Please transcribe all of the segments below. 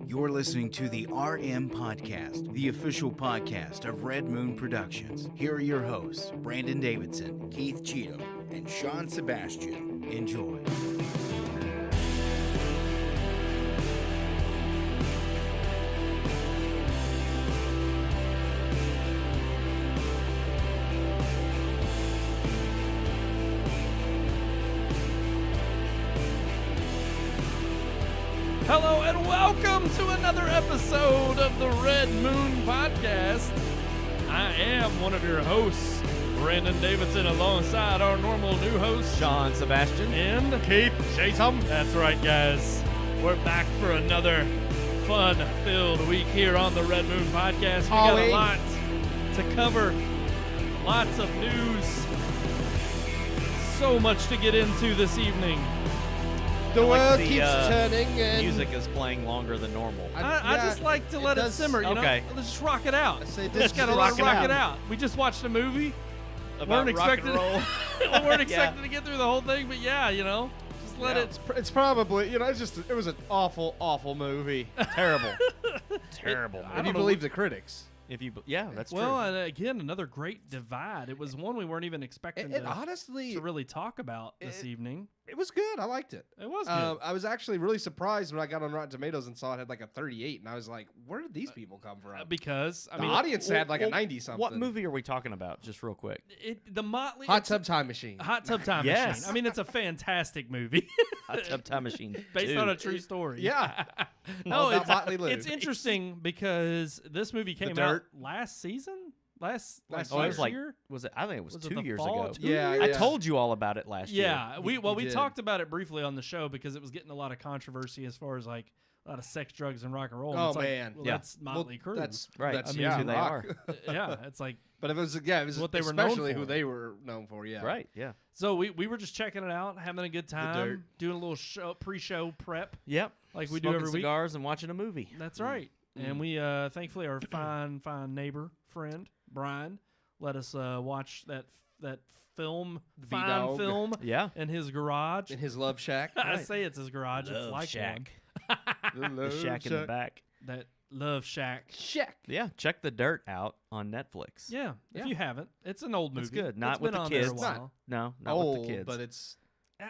You're listening to the RM Podcast, the official podcast of Red Moon Productions. Here are your hosts, Brandon Davidson, Keith Cheatham, and Sean Sebastian. Enjoy. Hello and welcome to another episode of the Red Moon Podcast. I am one of your hosts, Brandon Davidson, alongside our normal new host, Sean Sebastian. And Keith Cheatham. That's right, guys. We're back for another fun-filled week here on the Red Moon Podcast. We got a lot to cover, lots of news, so much to get into this evening. The world the, keeps turning and Music is playing longer than normal. I just like to let it simmer, you know? Let's just rock it out. I say Just gotta let it rock it out. We just watched a movie. About rock and roll. We weren't expecting to get through the whole thing, but yeah, you know, just let it. It's probably, it was an awful movie. Terrible. Terrible. If you believe the critics. That's true. Well, and again, another great divide. It was one we weren't even expecting And honestly, to really talk about this evening. it was good. I liked it. It was good. I was actually really surprised when I got on Rotten Tomatoes and saw it had like a 38, and I was like, where did these people come from? Because, the audience had like a 90-something. What movie are we talking about, just real quick? The Motley... Hot Tub Time Machine. Hot Tub Time Yes. Machine. I mean, it's a fantastic movie. Hot Tub Time Machine Based 2. on a true story. Yeah. No, About Motley Lou. it's interesting because this movie came out Dirt. last season? Last year. Oh, it was like, year? I think it was Was it 2 the years fall? ago. 2 Yeah, years? I told you all about it last year. Yeah, we did. talked about it briefly on the show because it was getting a lot of controversy as far as like a lot of sex, drugs, and rock and roll. And Oh, it's like, man. well, Yeah. that's Motley Crue. That's Right. That's, I mean, yeah, who they rock. Yeah, it's like But it was what they were known especially for. who they were known for. Yeah. Right, yeah. so. We were just checking it out, having a good time, Dirt. doing a little pre-show prep Yep. like we do Smoking every week. cigars and watching a movie. That's right. And we thankfully our fine neighbor friend Brian let us watch that film, V-Dog. film Yeah. in his garage. In his love shack. I say it's his garage. It's Love like Shack. one. The shack in the back. That Love Shack. Shack. Yeah, check The Dirt out on Netflix. Yeah, if Yeah. you haven't, it's an old movie. It's good. Not It's with been the on there a kids. while. No, not Old, with the kids. but it's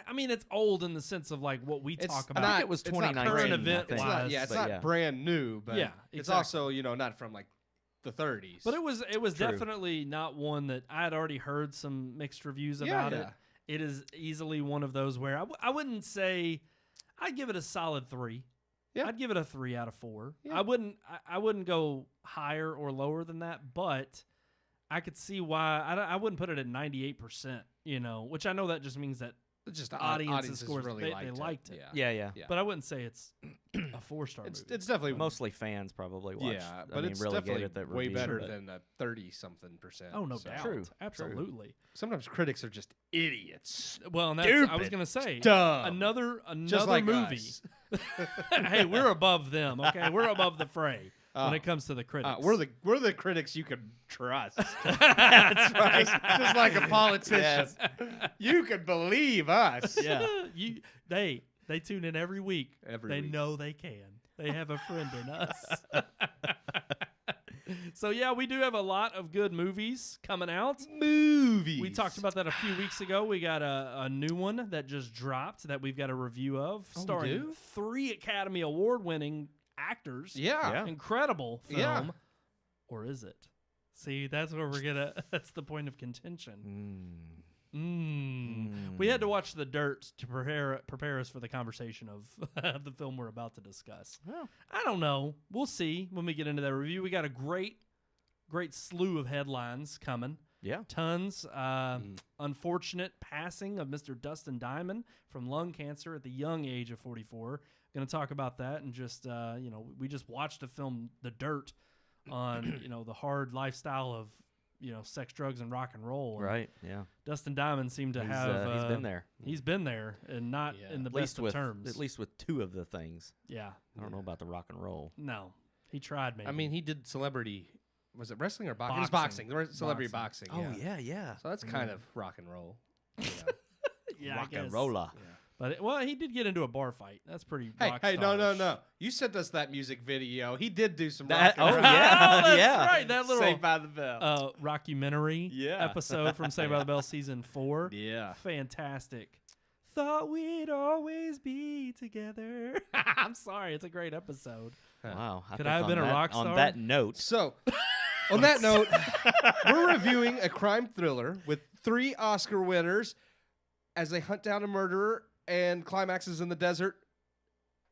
I mean, it's old in the sense of like what we It's talk I about. think it was it's not 2019. current I event think. it's wise, not, yeah, it's but not yeah. brand new, but Yeah, it's exactly. also not from like the 30s. But it was True. definitely not one that I had already heard some mixed reviews about it. It is easily one of those where I wouldn't say I'd give it a solid 3. Yeah. I'd give it a 3 out of 4. Yeah. I wouldn't go higher or lower than that, but I could see why I wouldn't put it at 98%. Which I know that just means that It's just audiences scores really they liked it. Yeah. Yeah. But I wouldn't say it's a 4-star movie. It's definitely Mostly fans probably watched. yeah, I but mean, it's really definitely gave it that way review, better but- than a 30-something%. Oh, no so. doubt. True. Absolutely. Sometimes critics are just idiots. Well, and that's, I was Stupid. going to say Dumb. another Just like movie. us. Hey, we're above them, okay? We're above the fray when it comes to the critics. We're the critics you can trust. That's right. Just like a politician. You can believe us. Yeah. They tune in every week. They week. know they can. They have a friend in us. So yeah, we do have a lot of good movies coming out. Movies. We talked about that a few weeks ago. We got a new one that just dropped that we've got a review of, we starring do? 3 Academy Award-winning actors. Yeah. Incredible film. Yeah. Or is it? See, that's where we're gonna. That's the point of contention. We had to watch The Dirt to prepare us for the conversation of the film we're about to discuss. Well. I don't know. We'll see when we get into that review. We got a great slew of headlines coming. Yeah. Tons. Unfortunate passing of Mr. Dustin Diamond from lung cancer at the young age of 44. Going to talk about that and just we just watched the film The Dirt on the hard lifestyle of sex, drugs, and rock and roll. And Right. Yeah. Dustin Diamond seemed to He's been there. He's been there, and not in the At best least of with terms. at least with 2 of the things. Yeah. I don't know about the rock and roll. No, he tried. Maybe. I mean, he did celebrity. Was it wrestling or boxing? It was Boxing. boxing. Celebrity boxing. Oh yeah. So that's kind of rock and roll. yeah, I Rock and guess. roller. But he did get into a bar fight. That's pretty. Hey, no. You sent us that music video. He did do some That- rock and oh, roll. yeah. that's Yeah. right. That little Saved by the Bell. rockumentary episode from Saved by the Bell season 4. Yeah. Fantastic. Thought we'd always be together. I'm sorry. It's a great episode. Wow. Could I have been a rock On star? that note, So, on that note, we're reviewing a crime thriller with 3 Oscar winners as they hunt down a murderer and climaxes in the desert.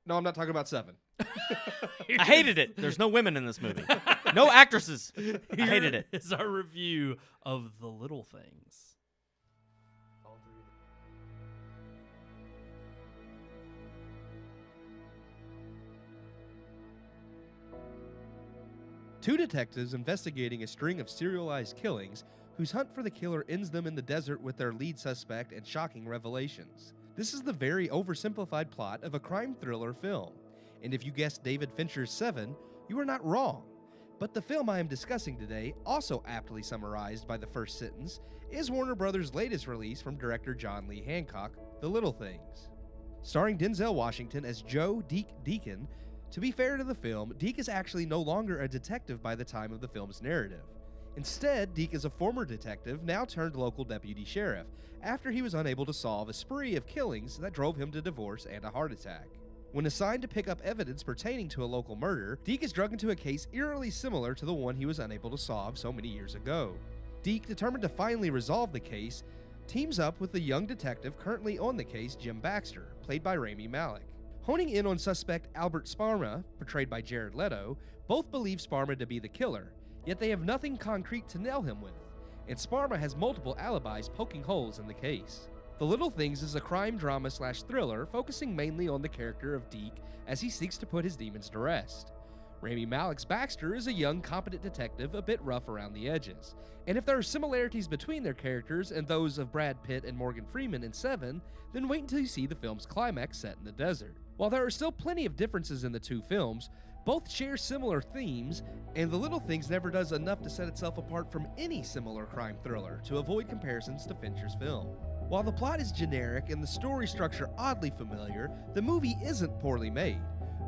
No, I'm not talking about 7. I hated it. There's no women in this movie. No actresses. I hated it. Is our review of The Little Things. Two detectives investigating a string of serialized killings whose hunt for the killer ends them in the desert with their lead suspect and shocking revelations. This is the very oversimplified plot of a crime thriller film. And if you guessed David Fincher's 7, you are not wrong. But the film I am discussing today, also aptly summarized by the first sentence, is Warner Brothers' latest release from director John Lee Hancock, The Little Things. Starring Denzel Washington as Joe Deke Deacon. To be fair to the film, Deke is actually no longer a detective by the time of the film's narrative. Instead, Deke is a former detective, now turned local deputy sheriff, after he was unable to solve a spree of killings that drove him to divorce and a heart attack. When assigned to pick up evidence pertaining to a local murder, Deke is dragged into a case eerily similar to the one he was unable to solve so many years ago. Deke, determined to finally resolve the case, teams up with the young detective currently on the case, Jim Baxter, played by Rami Malek. Honing in on suspect Albert Sparma, portrayed by Jared Leto, both believe Sparma to be the killer, yet they have nothing concrete to nail him with, and Sparma has multiple alibis poking holes in the case. The Little Things is a crime drama / thriller focusing mainly on the character of Deke as he seeks to put his demons to rest. Rami Malek's Baxter is a young, competent detective a bit rough around the edges, and if there are similarities between their characters and those of Brad Pitt and Morgan Freeman in 7, then wait until you see the film's climax set in the desert. While there are still plenty of differences in the two films, both share similar themes, and The Little Things never does enough to set itself apart from any similar crime thriller to avoid comparisons to Fincher's film. While the plot is generic and the story structure oddly familiar, the movie isn't poorly made.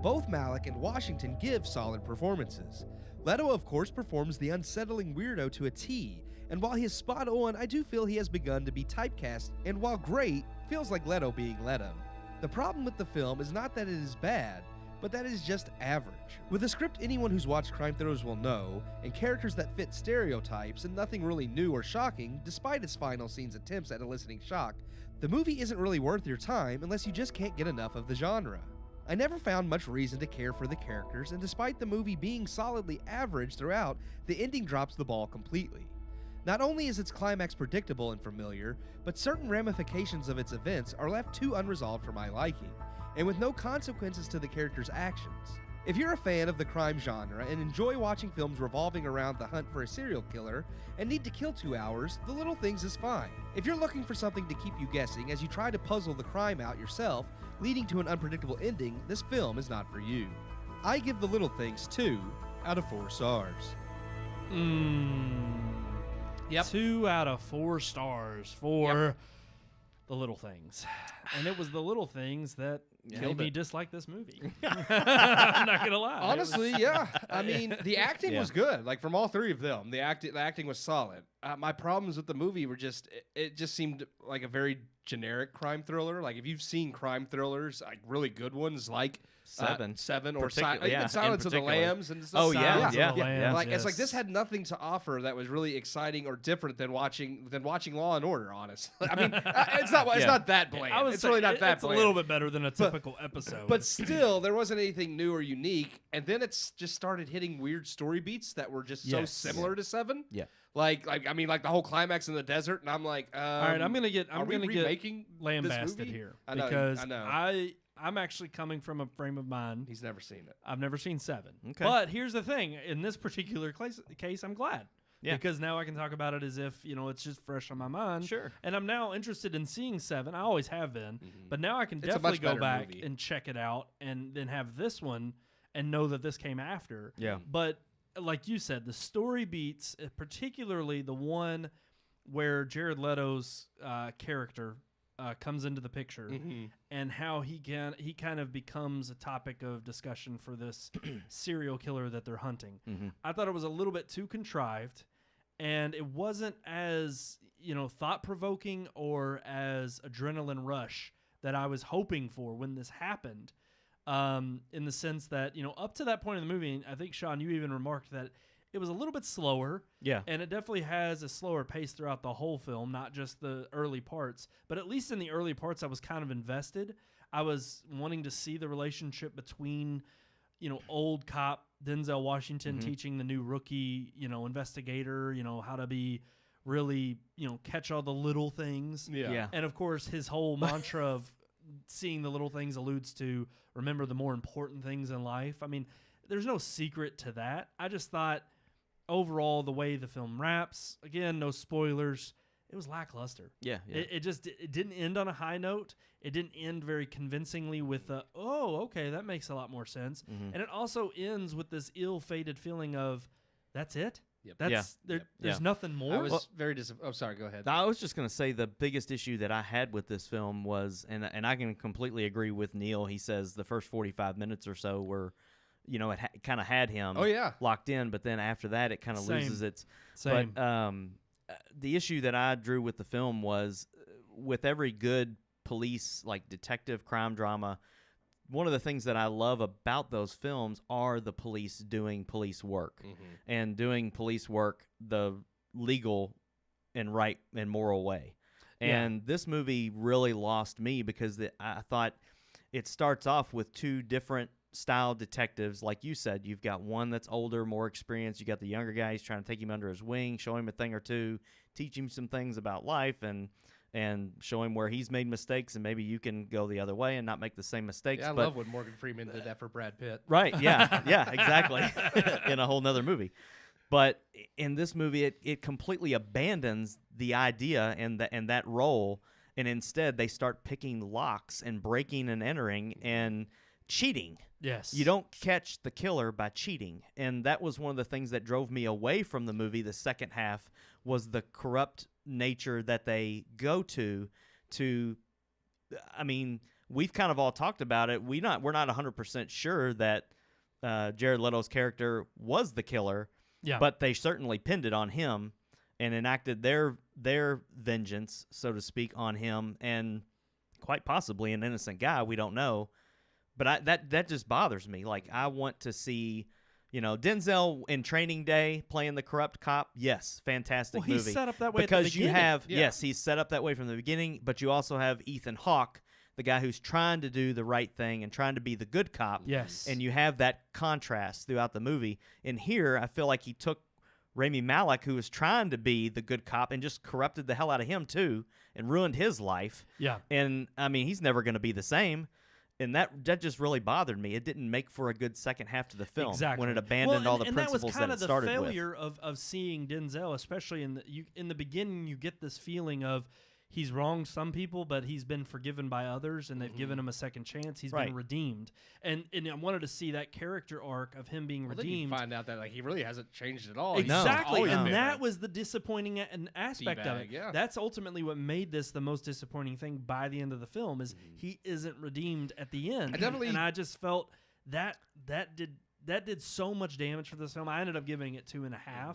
Both Malek and Washington give solid performances. Leto, of course, performs the unsettling weirdo to a T, and while he is spot on, I do feel he has begun to be typecast, and while great, feels like Leto being Leto. The problem with the film is not that it is bad, but that it is just average. With a script anyone who's watched crime thrillers will know, and characters that fit stereotypes, and nothing really new or shocking, despite its final scene's attempts at eliciting shock, the movie isn't really worth your time unless you just can't get enough of the genre. I never found much reason to care for the characters, and despite the movie being solidly average throughout, the ending drops the ball completely. Not only is its climax predictable and familiar, but certain ramifications of its events are left too unresolved for my liking, and with no consequences to the characters' actions. If you're a fan of the crime genre and enjoy watching films revolving around the hunt for a serial killer and need to kill 2 hours, The Little Things is fine. If you're looking for something to keep you guessing as you try to puzzle the crime out yourself, leading to an unpredictable ending, this film is not for you. I give The Little Things 2 out of 4 stars. Yep. 2 out of 4 stars for The Little Things. And it was The Little Things that made me dislike this movie. I'm not going to lie. Honestly, yeah. I mean, the acting was good. Like, from all 3 of them, the acting was solid. My problems with the movie were just, it just seemed like a very generic crime thriller. Like, if you've seen crime thrillers, like really good ones, like Seven or even Silence of the Lambs and stuff. Oh yeah, Lambs, Like it's like this had nothing to offer that was really exciting or different than watching Law and Order. Honestly, I mean, it's not that bland. It's really not that bland. It's a little bit better than a typical episode. But still, there wasn't anything new or unique. And then it's just started hitting weird story beats that were just so similar to 7. Yeah. Like the whole climax in the desert, and I'm like, all right, I'm gonna get remaking lambasted this here I know, because I know. I'm actually coming from a frame of mind. He's never seen it. I've never seen 7. Okay. But here's the thing: in this particular case, I'm glad. Yeah. Because now I can talk about it as if it's just fresh on my mind. Sure. And I'm now interested in seeing 7. I always have been, but now I can It's a definitely much go better back movie. and check it out, and then have this one and know that this came after. Yeah. But like you said, the story beats, particularly the one where Jared Leto's character comes into the picture, and how he kind of becomes a topic of discussion for this serial killer that they're hunting. I thought it was a little bit too contrived, and it wasn't as thought-provoking or as adrenaline rush that I was hoping for when this happened. In the sense that up to that point in the movie, and I think Sean, you even remarked that it was a little bit slower. Yeah. And it definitely has a slower pace throughout the whole film, not just the early parts. But at least in the early parts, I was kind of invested. I was wanting to see the relationship between, old cop Denzel Washington teaching the new rookie, investigator, how to be really, catch all the little things. Yeah. And of course, his whole mantra of seeing the little things alludes to remember the more important things in life. I mean, there's no secret to that. I just thought overall the way the film wraps, again, no spoilers, it was lackluster. Yeah. It didn't end on a high note. It didn't end very convincingly with okay, that makes a lot more sense. And it also ends with this ill-fated feeling of that's it. Yep. There's nothing more. I was very disappointed. Oh, sorry. Go ahead. I was just going to say the biggest issue that I had with this film was, and I can completely agree with Neil. He says the first 45 minutes or so were, it kind of had him locked in, but then after that it kind of loses its. Same. But the issue that I drew with the film was with every good police, like detective crime drama, one of the things that I love about those films are the police doing police work and doing police work the legal and right and moral way. And this movie really lost me because I thought it starts off with two different style detectives. Like you said, you've got one that's older, more experienced. You got the younger guy. He's trying to take him under his wing, show him a thing or two, teach him some things about life, and show him where he's made mistakes, and maybe you can go the other way and not make the same mistakes. Yeah, I love when Morgan Freeman did that for Brad Pitt. Right, yeah, exactly, in a whole nother movie. But in this movie, it completely abandons the idea and that role, and instead they start picking locks and breaking and entering and cheating. Yes. You don't catch the killer by cheating, and that was one of the things that drove me away from the movie. The second half was the corrupt nature that they go to I mean, we've kind of all talked about it. We're not 100% sure that Jared Leto's character was the killer, but they certainly pinned it on him and enacted their vengeance, so to speak, on him, and quite possibly an innocent guy. We don't know, but that just bothers me. Like, I want to see, Denzel in Training Day playing the corrupt cop. Yes, fantastic movie. Well, he's set up that way because at the beginning. Yes, he's set up that way from the beginning. But you also have Ethan Hawke, the guy who's trying to do the right thing and trying to be the good cop. Yes, and you have that contrast throughout the movie. And here, I feel like he took Rami Malek, who was trying to be the good cop, and just corrupted the hell out of him too, and ruined his life. Yeah, and I mean, he's never going to be the same. And that just really bothered me. It didn't make for a good second half to the film when it abandoned all the principles that it started with. And that was kind of the failure of seeing Denzel, especially in the beginning. You get this feeling of he's wronged some people, but he's been forgiven by others, and they've given him a second chance. He's been redeemed, and I wanted to see that character arc of him being redeemed. Then you find out that he really hasn't changed at all. Exactly, and that was the disappointing aspect of it. Yeah. That's ultimately what made this the most disappointing thing by the end of the film is he isn't redeemed at the end. And I just felt that did so much damage for this film. I ended up giving it 2.5.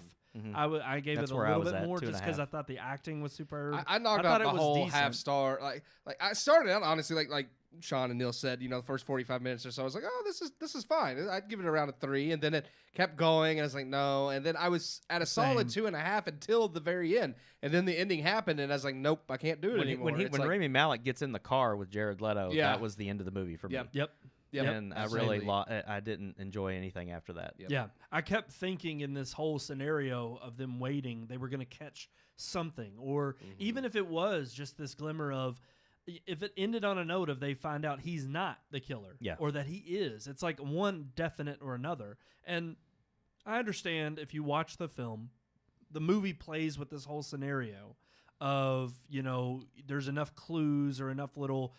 I gave it a little bit more just because I thought the acting was superb. I knocked out the whole half star. Like I started out honestly like Sean and Neil said, the first 45 minutes or so, I was like, oh, this is fine. I'd give it around a 3, and then it kept going, and I was like, no, and then I was at a solid 2.5 until the very end, and then the ending happened, and I was like, nope, I can't do it anymore. When Rami Malek gets in the car with Jared Leto, that was the end of the movie for me. Yep. And I didn't enjoy anything after that. Yeah, I kept thinking in this whole scenario of them waiting, they were going to catch something, or even if it was just this glimmer of, if it ended on a note of they find out he's not the killer, or that he is. It's like one definite or another. And I understand if you watch the film, the movie plays with this whole scenario of, there's enough clues or enough little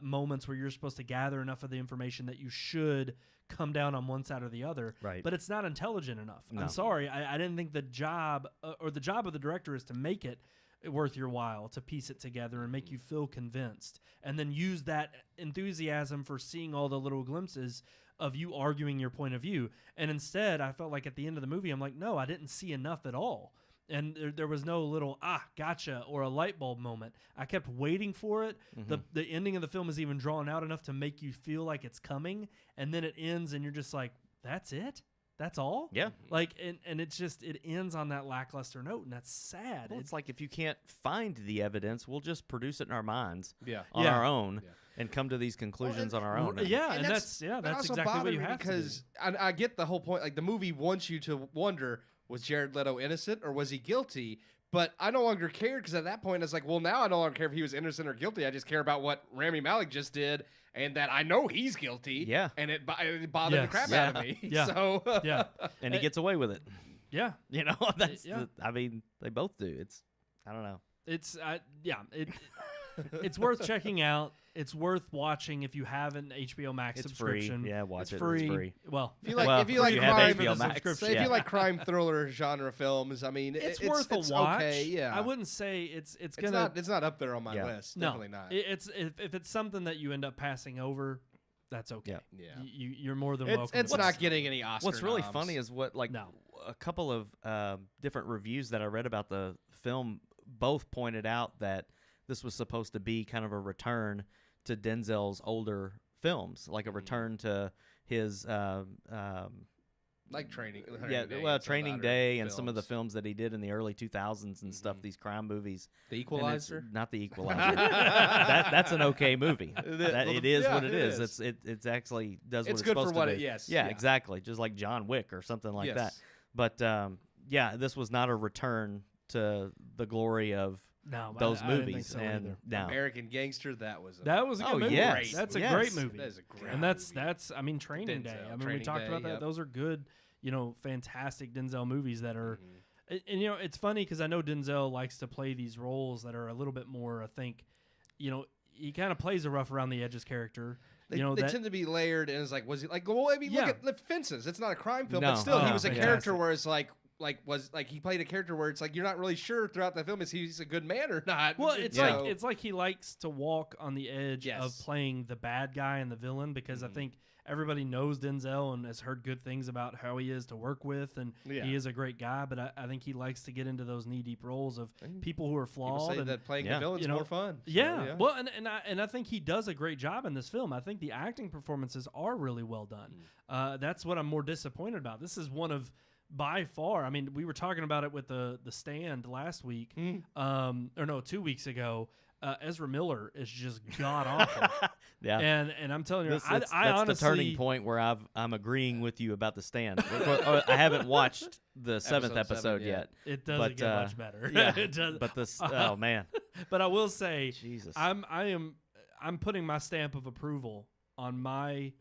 moments where you're supposed to gather enough of the information that you should come down on one side or the other. Right. But it's not intelligent enough. No. I'm sorry. I didn't think the job of the director is to make it worth your while to piece it together and make you feel convinced, and then use that enthusiasm for seeing all the little glimpses of you arguing your point of view. And instead, I felt like at the end of the movie, I'm like, no, I didn't see enough at all. And there was no little, gotcha, or a light bulb moment. I kept waiting for it. The ending of the film is even drawn out enough to make you feel like it's coming, and then it ends, and you're just like, that's it? That's all? Yeah. Like, and it's just, it ends on that lackluster note, and that's sad. Well, it's like if you can't find the evidence, we'll just produce it in our minds on Yeah. our own and come to these conclusions on our own. Yeah, and that that's also exactly what bothered you me have because to do. I get the whole point. Like, the movie wants you to wonder, was Jared Leto innocent or was he guilty? But I no longer cared because at that point, it's like, well, now I no longer care if he was innocent or guilty. I just care about what Rami Malek just did and that I know he's guilty. Yeah. And it bothered the crap out of me. Yeah. So, Yeah. And he gets away with it. Yeah. You know, that's Yeah. I mean, they both do. It's, I don't know. It's it's worth checking out. It's worth watching if you have an HBO Max It's free. subscription. Yeah, watch it's it. It's free. free. Well, if you like, Well, if you like you have crime, HBO Max, if you like crime thriller genre films, I mean, it's worth a watch. Okay, yeah, I wouldn't say it's not up there on my list. No, Definitely not. It's if it's something that you end up passing over, that's okay. Yeah. You're more than welcome. It's not getting any Oscar. What's really noms. funny is what a couple of different reviews that I read about the film both pointed out that this was supposed to be kind of a return to Denzel's older films, like a return to his like Training. Training Day and some of the films that he did in the early 2000s and stuff. These crime movies. The Equalizer. Not The Equalizer. That's an okay movie. It is what it is. It's actually does what it's good supposed for what to it. do. Yes. Yeah, exactly. Just like John Wick or something like that. But this was not a return to the glory of those I didn't think movies. so And either. no. American Gangster. That was a good movie. Yes. That's a Yes. great movie. That is a great And that's I mean, Training Day. Denzel. I mean, we Training talked Day, about that. yep. Those are good, fantastic Denzel movies that are. And it's funny because I know Denzel likes to play these roles that are a little bit more. I think, he kind of plays a rough around the edges character. They tend to be layered, and it's like, was he like? Well, I mean, look at Fences. It's not a crime film, but still, he was a character where it's like he played a character where it's like you're not really sure throughout the film is he's a good man or not. Well, it's like he likes to walk on the edge of playing the bad guy and the villain because I think everybody knows Denzel and has heard good things about how he is to work with, and he is a great guy. But I think he likes to get into those knee-deep roles of people who are flawed. People say that playing the villain's more fun. Yeah. Well, and I think he does a great job in this film. I think the acting performances are really well done. That's what I'm more disappointed about. This is one of by far. I mean, we were talking about it with the Stand last week, 2 weeks ago. Ezra Miller is just god awful. Yeah, and I'm telling you, that's honestly, the turning point where I'm agreeing with you about The Stand. I haven't watched the seventh episode yet. It doesn't get much better. Yeah, it does. But this, oh man. But I will say, Jesus, I'm putting my stamp of approval on my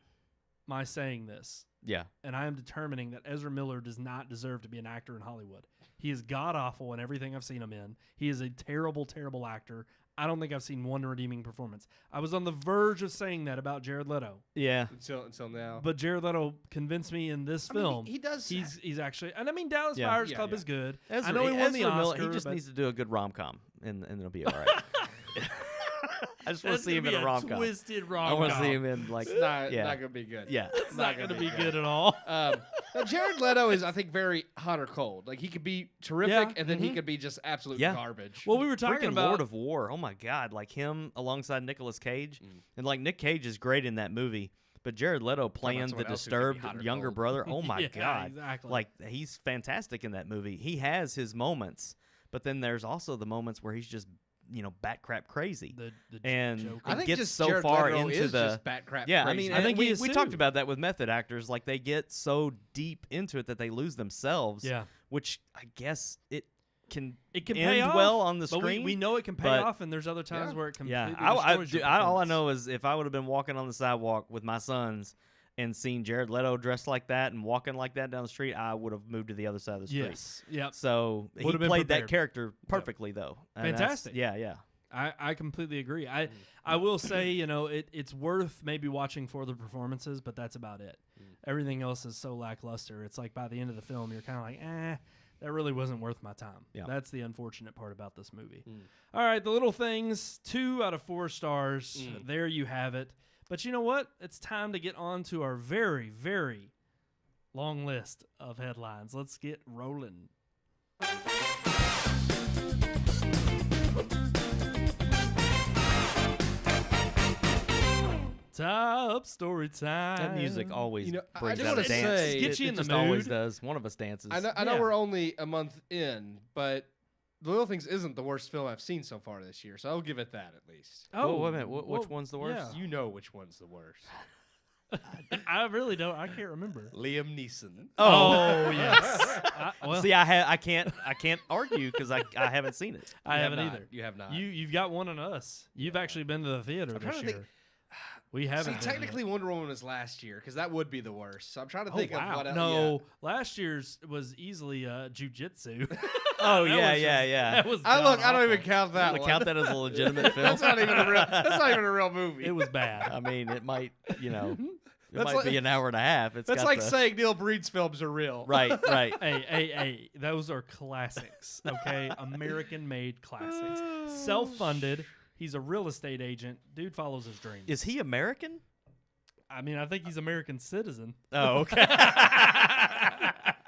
saying this. Yeah. And I am determining that Ezra Miller does not deserve to be an actor in Hollywood. He is god awful in everything I've seen him in. He is a terrible, terrible actor. I don't think I've seen one redeeming performance. I was on the verge of saying that about Jared Leto. Yeah. Until now. But Jared Leto convinced me in this film. He does. He's actually, and I mean, Dallas Buyers Club is good. I know he won the Ezra Oscar. Miller, he just needs to do a good rom-com, and it'll be all right. I just want to see him in a rom-com. Twisted rom-com. I want to see him in like it's not going to be good. Yeah. It's not going to be good at all. Jared Leto is, I think, very hot or cold. Like, he could be terrific, and then he could be just absolute garbage. Well, we were talking about Lord of War. Oh my God, like him alongside Nicolas Cage, and like Nick Cage is great in that movie. But Jared Leto playing the disturbed younger brother, oh my God. Exactly. Like, he's fantastic in that movie. He has his moments, but then there's also the moments where he's just, bat crap crazy. And I it think gets just so Jared far Leto into is the just bat crap yeah. crazy. I mean, he we talked about that with method actors. Like, they get so deep into it that they lose themselves. Yeah. Which I guess it can pay end off, well on the but screen. we know it can pay off, and there's other times where it completely destroys your all I performance. know is if I would have been walking on the sidewalk with my sons and seen Jared Leto dressed like that and walking like that down the street, I would have moved to the other side of the street. Yes. Yep. So he Would've been played prepared. that character perfectly, though. And Fantastic. Yeah. I completely agree. I will say, it's worth maybe watching for the performances, but that's about it. Everything else is so lackluster. It's like by the end of the film, you're kind of like, that really wasn't worth my time. Yeah. That's the unfortunate part about this movie. All right, The Little Things, 2 out of 4 stars. There you have it. But you know what? It's time to get on to our very, very long list of headlines. Let's get rolling. Top story time. That music always You know, I brings just out a wanna dance. say- Get you It in the just always mood. does. One of us dances. I know Yeah. we're only a month in, but The Little Things isn't the worst film I've seen so far this year, so I'll give it that at least. Oh, wait a minute. Which one's the worst? yeah. You know which one's the worst. I really don't. I can't remember. Liam Neeson. Oh yes. See, I can't argue because I haven't seen it. I You have haven't not. either. You have not. You've got one on us. You've actually been to the theater I'm trying this to year. think- We haven't. See, been technically Wonder Woman was last year, because that would be the worst. So I'm trying to yet. think Oh, wow. of what else. No, last year's was easily jujitsu. Oh, That yeah, was yeah, just- yeah. That was I look. I don't god-awful. even count that I'm one. gonna count that as a legitimate film. That's not even a real. That's not even a real movie. It was bad. I mean, it might, it That's might like- be an hour and a half. It's That's got like the- saying Neil Breed's films are real. right. Hey, those are classics, okay? American-made classics. Self-funded. He's a real estate agent. Dude follows his dreams. Is he American? I mean, I think he's American citizen. Oh, okay.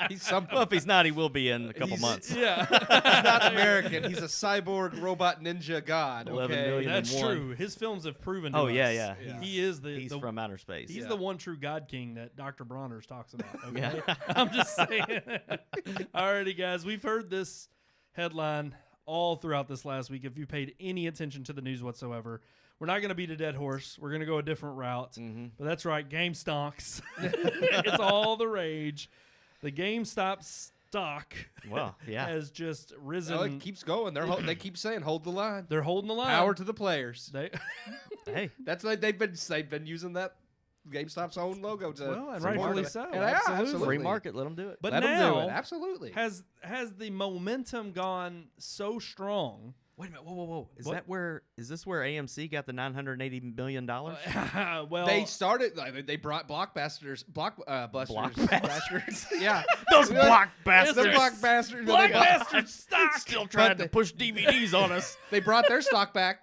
He's something. Well, if he's not, he will be in a couple He's- months. Yeah. He's not American. He's a cyborg robot ninja god. 11 Okay. million. That's and one. true. His films have proven to Oh, us. yeah, yeah. Yeah. He is the He's from outer space. He's Yeah. the one true God King that Dr. Bronner's talks about. Okay? Yeah. I'm just saying. Alrighty, guys. We've heard this headline all throughout this last week. If you paid any attention to the news whatsoever, we're not going to beat a dead horse. We're going to go a different route. But that's right, GameStonks. It's all the rage. The GameStop stock Well, yeah. has just risen. Oh, it keeps going. They keep saying, "Hold the line." They're holding the line. Power to the players. They Hey, That's like they've been using that GameStop's own logo to. Well, and support rightfully it. so. Yeah, Absolutely. free market. Let them do it. But Let them do now it. Absolutely. has the momentum gone so strong? Wait a minute. Whoa. Is What? this where AMC got the $980 million? Well, They started. Like, they brought blockbusters. Blockbusters. Yeah. Those The Blockbusters. blockbusters. Blockbuster stock. Still trying to push DVDs on us. They brought their stock back.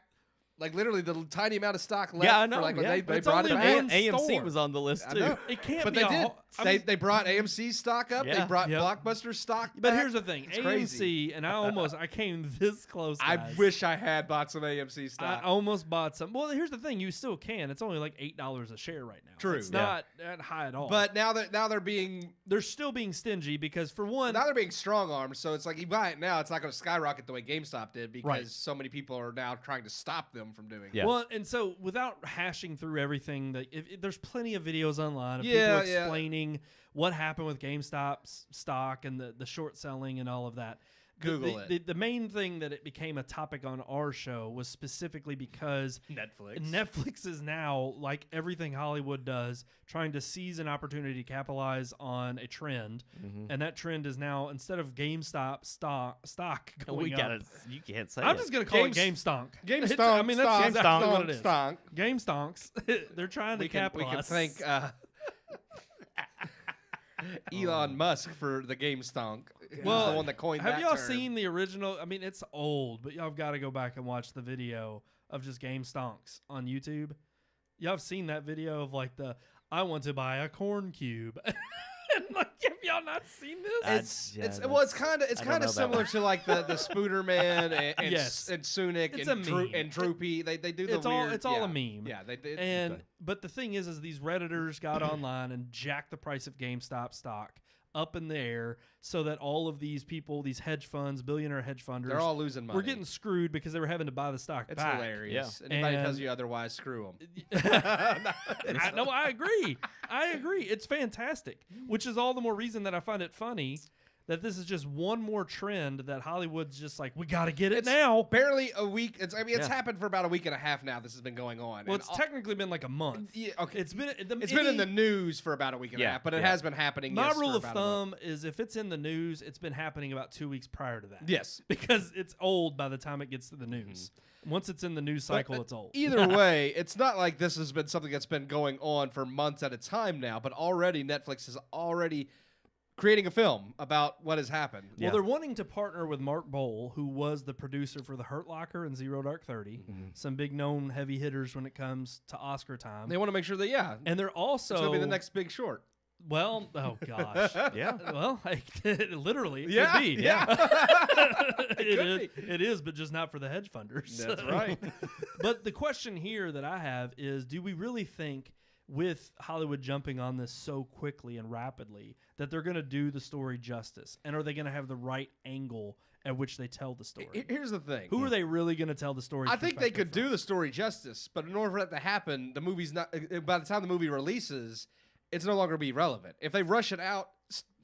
Like literally the tiny amount of stock left. Yeah, I for, know, like, when yeah. they But it's brought it only back. one AMC store. was on the list I too. know. It can't But be. they did. I They brought AMC's stock up. Yeah. They brought Yep. Blockbuster stock But back. here's the thing, It's AMC, crazy. and I came this close. I guys. wish I had bought some AMC I stock. almost bought some. Well, here's the thing, you still can. It's only like $8 a share right now. True. It's Yeah. not that high at all. But now they're being they're still being stingy because for one, strong armed. So it's like you buy it now, it's not going to skyrocket the way GameStop did because Right. so many people are now trying to stop them from doing Yeah. it. well, and so without hashing through everything, that if there's plenty of videos online of Yeah, people yeah. explaining what happened with GameStop's stock and the short selling and all of that. Google The main thing that it became a topic on our show was specifically because Netflix is now, like everything Hollywood does, trying to seize an opportunity to capitalize on a trend. And that trend is now, instead of GameStop stock going up, You can't say I'm it. just going to call Games- it GameStonk. GameStonk. I mean, that's exactly what it is. Stonk. GameStonks. They're trying to We can capitalize. thank Elon Musk for the GameStonk. He's Well, the one that coined have that y'all term. seen the original? I mean, it's old, but y'all have got to go back and watch the video of just GameStonks on YouTube. Y'all have seen that video of like I want to buy a corn cube. And like, have y'all not seen this? It's kind I of don't know that similar one. to like the Spooder Man and Yes. and Sunic It's and a meme. and Droopy. They do the It's all weird. it's all yeah. a meme. Yeah, they did. And but the thing is these Redditors got online and jacked the price of GameStop stock up in the air so that all of these people, these hedge funds, billionaire hedge funders, they're all losing money. were getting screwed because they were having to buy the stock It's back. hilarious. Yeah. Anybody And- tells you otherwise, screw them. I agree. I agree. It's fantastic, which is all the more reason that I find it funny that this is just one more trend that Hollywood's just like, we got to get it now. Barely a week. It's Yeah. happened for about a week and a half now. This has been going on. Well, And it's technically been like a month. yeah, okay. It's been It's been in the news for about a week and a Yeah, half, but it yeah. has been happening. My yes, rule for of about a month. thumb is if it's in the news, it's been happening about 2 weeks prior to that. Yes. Because it's old by the time it gets to the news. Once it's in the news cycle, But it's old. Either way, it's not like this has been something that's been going on for months at a time now, but already Netflix has already creating a film about what has happened. Well, they're wanting to partner with Mark Bowl, who was the producer for The Hurt Locker and Zero Dark 30. Some big known heavy hitters when it comes to Oscar time. They want to make sure that, and they're also it's going to be the next Big Short. Well, oh gosh, Yeah. Well, literally, it Yeah, could be. yeah. It is, but just not for the hedge funders. That's right. But the question here that I have is, do we really think, with Hollywood jumping on this so quickly and rapidly, that they're going to do the story justice? And are they going to have the right angle at which they tell the story? Here's the thing. Who are they really going to tell the story? I think they could do the story justice, but in order for that to happen, the movie's not. By the time the movie releases, it's no longer be relevant. If they rush it out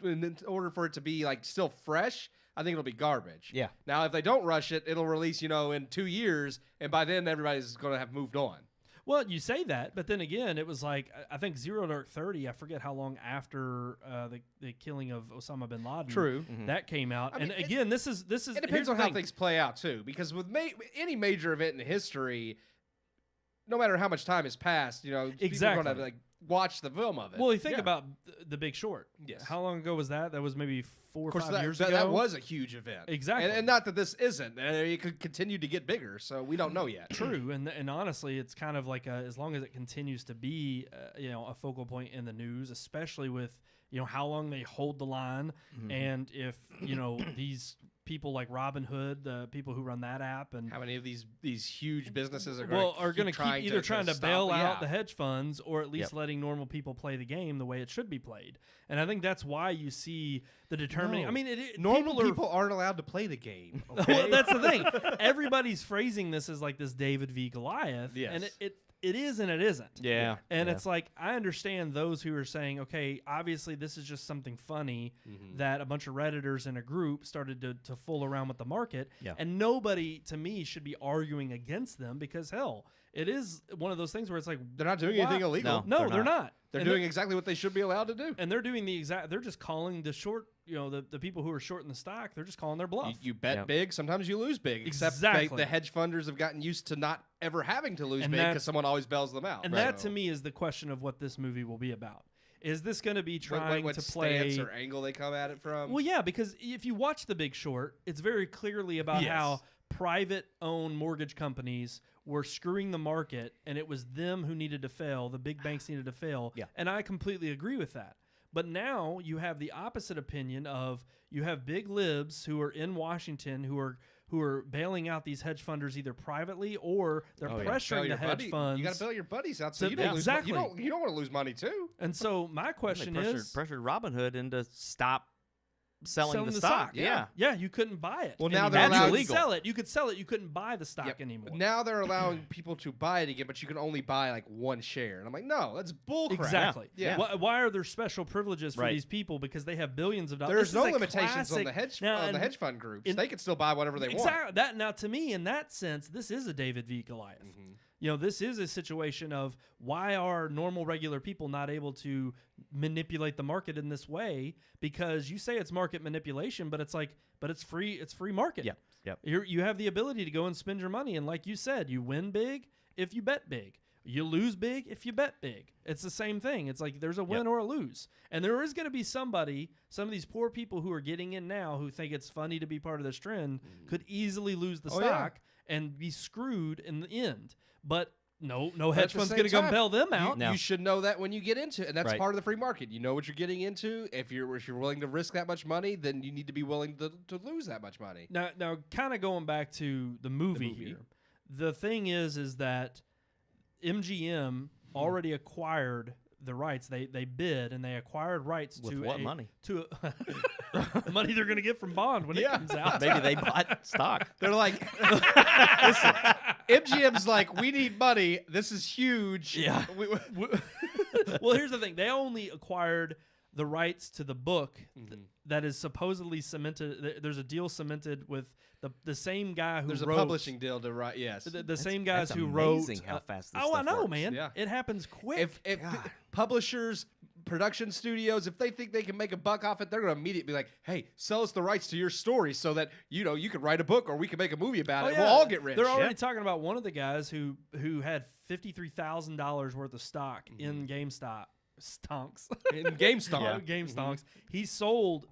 in order for it to be like still fresh, I think it'll be garbage. Yeah. Now, if they don't rush it, it'll release, in 2 years, and by then everybody's going to have moved on. Well, you say that, but then again, it was like, I think Zero Dark 30, I forget how long after the killing of Osama bin Laden. True. That came out. I mean, and again, this is It here's depends the on how thing. things play out, too, because with any major event in history, no matter how much time has passed, people are Exactly. going to watch the film of it. Well, you think Yeah. about The Big Short. Yes. How long ago was that? That was maybe 4 or Of course, 5 years that ago. was a huge event. Exactly. And not that this isn't. It could continue to get bigger, so we don't know yet. True, and honestly, it's kind of like as long as it continues to be, a focal point in the news, especially with how long they hold the line, and if these people like Robinhood, the people who run that app, and How many of these huge businesses are going to keep either trying to bail out the head. hedge funds or at least letting normal people play the game the way it should be played. And I think that's why you see the determining. No. I mean, Normal people aren't allowed to play the game. Well, Okay? that's the thing. Everybody's phrasing this as like this David v. Goliath, Yes. and it is and it isn't. Yeah. And it's like, I understand those who are saying, okay, obviously this is just something funny that a bunch of Redditors in a group started to fool around with the market. Yeah. And nobody, to me, should be arguing against them because, hell, it is one of those things where it's like, They're not doing why- anything illegal. No. No, they're not. They're And doing exactly what they should be allowed to do. and they're doing they're just calling the short, the people who are shorting the stock, they're just calling their bluff. You bet Yep. big, sometimes you lose big. Except Exactly. the hedge funders have gotten used to not ever having to lose And big that's- because someone always bails them out. And that, to me, is the question of what this movie will be about. Is this going to be trying what to play stance or angle they come at it from? Well, yeah, because if you watch The Big Short, it's very clearly about Yes. how private-owned mortgage companies were screwing the market, and it was them who needed to fail. The big banks needed to fail. Yeah. And I completely agree with that. But now you have the opposite opinion of you have big libs who are in Washington who are bailing out these hedge funders either privately or they're Oh, yeah. pressuring Bail the your hedge buddy- funds. You got to bail your buddies out so So- you don't exactly. lose money. You don't want to lose money too. And so my They question pressured Robinhood into stop selling selling the stock. Yeah. Yeah, you couldn't buy it. Well, now anymore. they're You allowed- could sell it. You could sell it. You couldn't buy the stock Yep. anymore. Now they're allowing people to buy it again, but you can only buy like one share. And I'm like, no, that's bullcrap. Exactly. Yeah. Why are there special privileges for Right. these people? Because they have billions of dollars. There's This is no a limitations on classic- the hedge Now, on the and hedge fund groups. in- They can still buy whatever they want. Exactly. That now, to me, in that sense, this is a David v. Goliath. This is a situation of why are normal, regular people not able to manipulate the market in this way? Because you say it's market manipulation, but it's like, but it's free. It's free market. Yep. You have the ability to go and spend your money, and like you said, you win big if you bet big. You lose big if you bet big. It's the same thing. It's like there's a win or a lose. And there is going to be some of these poor people who are getting in now who think it's funny to be part of this trend could easily lose the Oh, yeah. stock and be screwed in the end. But no But hedge at the fund's same going to come time, bail them out. No. You should know that when you get into it, and that's Right. part of the free market. You know what you're getting into. If you're willing to risk that much money, then you need to be willing to lose that much money. Now, kind of going back to the movie, movie. here, the thing is that MGM already acquired the rights. They bid and they acquired rights With to what money? To the money they're going to get from Bond when it Yeah. comes out. Maybe they bought stock. They're like, listen, MGM's like, we need money. This is huge. Yeah. Well, here's the thing: they only acquired the rights to the book that is supposedly cemented. There's a deal cemented with the same guy who There's a wrote publishing deal to write. Yes. the same guys That's who wrote. amazing how fast this I stuff know, works. man. Yeah. It happens quick. If publishers, production studios, if they think they can make a buck off it, they're going to immediately be like, hey, sell us the rights to your story so that, you can write a book or we can make a movie about it. yeah. We'll all get rich. They're already talking about one of the guys who had $53,000 worth of stock in GameStop Stonks. In GameStop. Yeah. GameStonks.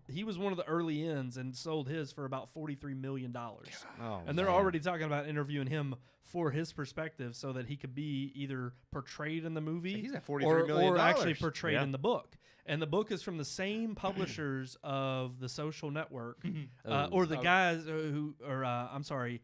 He was one of the early ends and sold his for about $43 million. Oh, And they're man. already talking about interviewing him for his perspective so that he could be either portrayed in the movie He's at $43 million. or actually portrayed Yeah. in the book. And the book is from the same publishers of The Social Network, Oh. or the guys I'm sorry,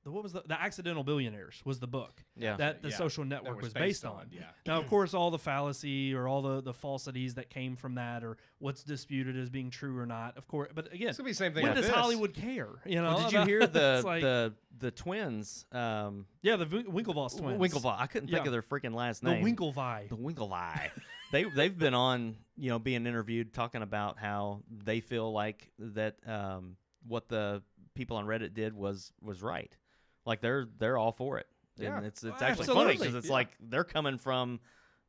what was the Accidental Billionaires was the book Yeah. that The Yeah, Social that Network was was based on. Yeah. Now, of course, all the fallacy or all the falsities that came from that, or what's disputed as being true or not, of course. But again, It's gonna be the same thing. when with does this. Hollywood care? You know, Well, did you about- hear it's like- the twins? yeah, the Winklevoss twins. Winklevi. I couldn't think Yeah. of their freaking last The name. Winklevi. The Winklevi. they've been on, being interviewed, talking about how they feel like that what the people on Reddit did was right. Like they're all for it. Yeah. And it's Well, actually funny because absolutely. it's Yeah. like they're coming from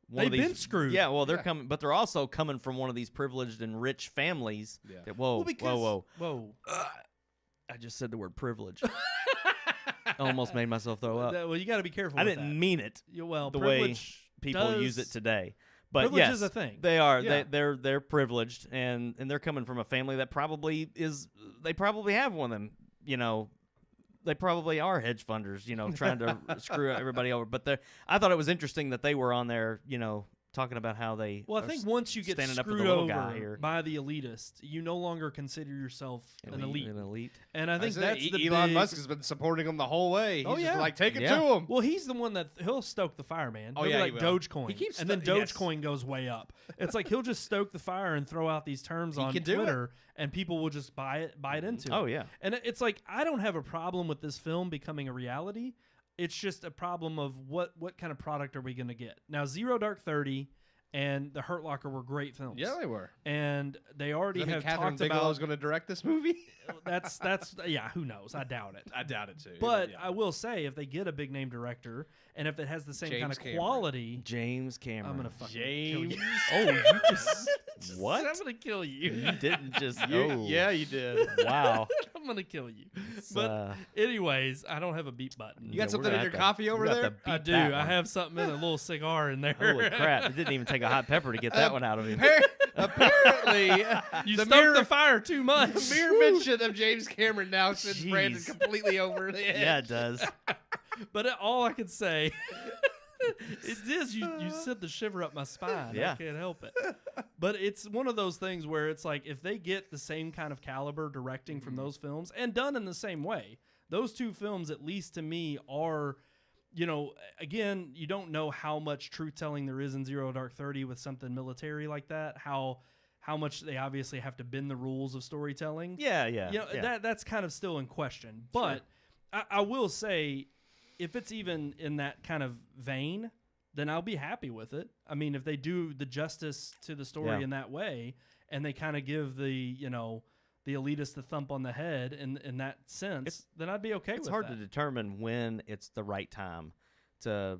one of They've these been screwed. Yeah, well, they're Yeah. coming, but they're also coming from one of these privileged and rich families. Yeah. That, whoa, Well, because, whoa! I just said the word privilege. I almost made myself throw up. Well, you got to be careful. I with didn't that. mean it Well, the way privilege people use it does- today. But Privilege yes, is a thing. They are. Yeah. They're privileged, and they're coming from a family that probably is. They probably have one of them. They probably are hedge funders. Trying to screw everybody over. But I thought it was interesting that they were on there. Talking about how they. Well, I think once you get standing up for the screwed little guy over here. by the elitist, you no longer consider yourself an elite. An elite. And I think that's the Elon big- Musk has been supporting him the whole way. He's Oh, just yeah. like, take it Yeah. to him. Well, he's the one that he'll stoke the fire, man. Oh, He'll yeah, be he like will. Dogecoin, He keeps and then yes. Dogecoin goes way up. It's like he'll just stoke the fire and throw out these terms He on can do it. Twitter, and people will just buy into it. Oh yeah. And it's like I don't have a problem with this film becoming a reality. It's just a problem of what kind of product are we going to get. Now, Zero Dark 30 and The Hurt Locker were great films. Yeah, they were. And they already I think have Catherine talked Bigelow's about going to direct this movie. that's yeah, who knows? I doubt it. I doubt it too. But yeah. I will say, if they get a big name director, and if it has the same kind James of Cameron. quality, James Cameron. I'm gonna fucking James. kill you. Oh, you just what? I'm gonna kill you. You didn't just. Yeah, you did. Wow. I'm gonna kill you. It's, But anyways, I don't have a beat button. You Yeah, got something we're in gonna your have to- coffee over we're gonna there? have to I beat do. that I one. have something in a little cigar in there. Holy crap! It didn't even take a hot pepper to get that one out of him. Apparently, You the stoked mere, the fire too much. the mere mention of James Cameron now sends Jeez. Brandon completely over the edge. Yeah, it does. But all I can say is you sent the shiver up my spine. Yeah. I can't help it. But it's one of those things where it's like if they get the same kind of caliber directing from those films and done in the same way, those two films, at least to me, are, again, you don't know how much truth telling there is in Zero Dark 30 with something military like that. How much they obviously have to bend the rules of storytelling. Yeah, yeah. yeah. That's kind of still in question. But I will say, if it's even in that kind of vein, then I'll be happy with it. I mean, if they do the justice to the story Yeah. in that way, and they kind of give the elitist the thump on the head in that sense, then I'd be okay with It's hard that. to determine when it's the right time to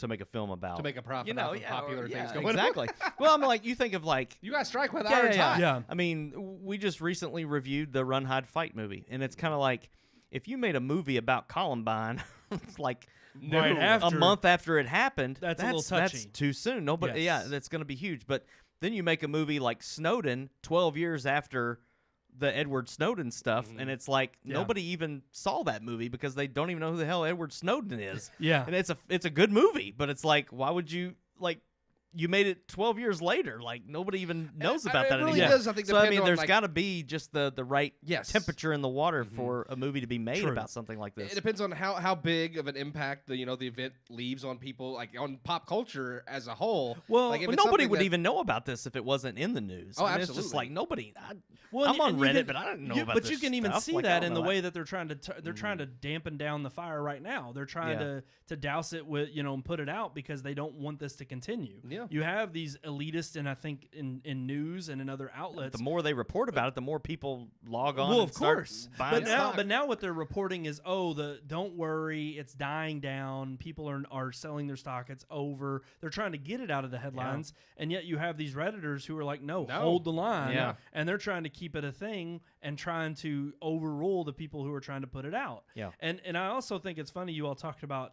make a film about To make a profit off of popular things going on. exactly. Well, I'm like, you think of like You got strike with yeah, iron yeah, hot. Yeah. I mean, we just recently reviewed the Run Hide Fight movie, and it's kind of like if you made a movie about Columbine, it's like Right after- a month after it happened, That's a little That's touchy. too soon. Nobody, Yes. yeah, that's going to be huge. But then you make a movie like Snowden, 12 years after the Edward Snowden stuff, and it's like Yeah. nobody even saw that movie because they don't even know who the hell Edward Snowden is. Yeah. And it's a good movie, but it's like, why would you like? You made it 12 years later. Like nobody even knows about it that really anymore. does, I think, so I depend mean, on, there's like- got to be just the right Yes. temperature in the water for a movie to be made True. about something like this. It depends on how big of an impact the event leaves on people, like on pop culture as a whole. Well, like, if But it's nobody something would that- even know about this if it wasn't in the news. Oh, I mean, It's just absolutely. like nobody. Well, I'm on and you Reddit, can- but I don't know you, about But this you can even stuff. see Like, I that don't in the know way that they're trying to dampen down the fire right now. They're trying Yeah. to douse it with and put it out because they don't want this to continue. Yeah. You have these elitists, and I think in news and in other outlets. The more they report about it, the more people log on. Well, and of start course, buying stock. but now what they're reporting is, don't worry, it's dying down. People are selling their stock. It's over. They're trying to get it out of the headlines, and yet you have these Redditors who are like, no, hold the line, Yeah. and they're trying to keep it a thing and trying to overrule the people who are trying to put it out. Yeah. And I also think it's funny you all talked about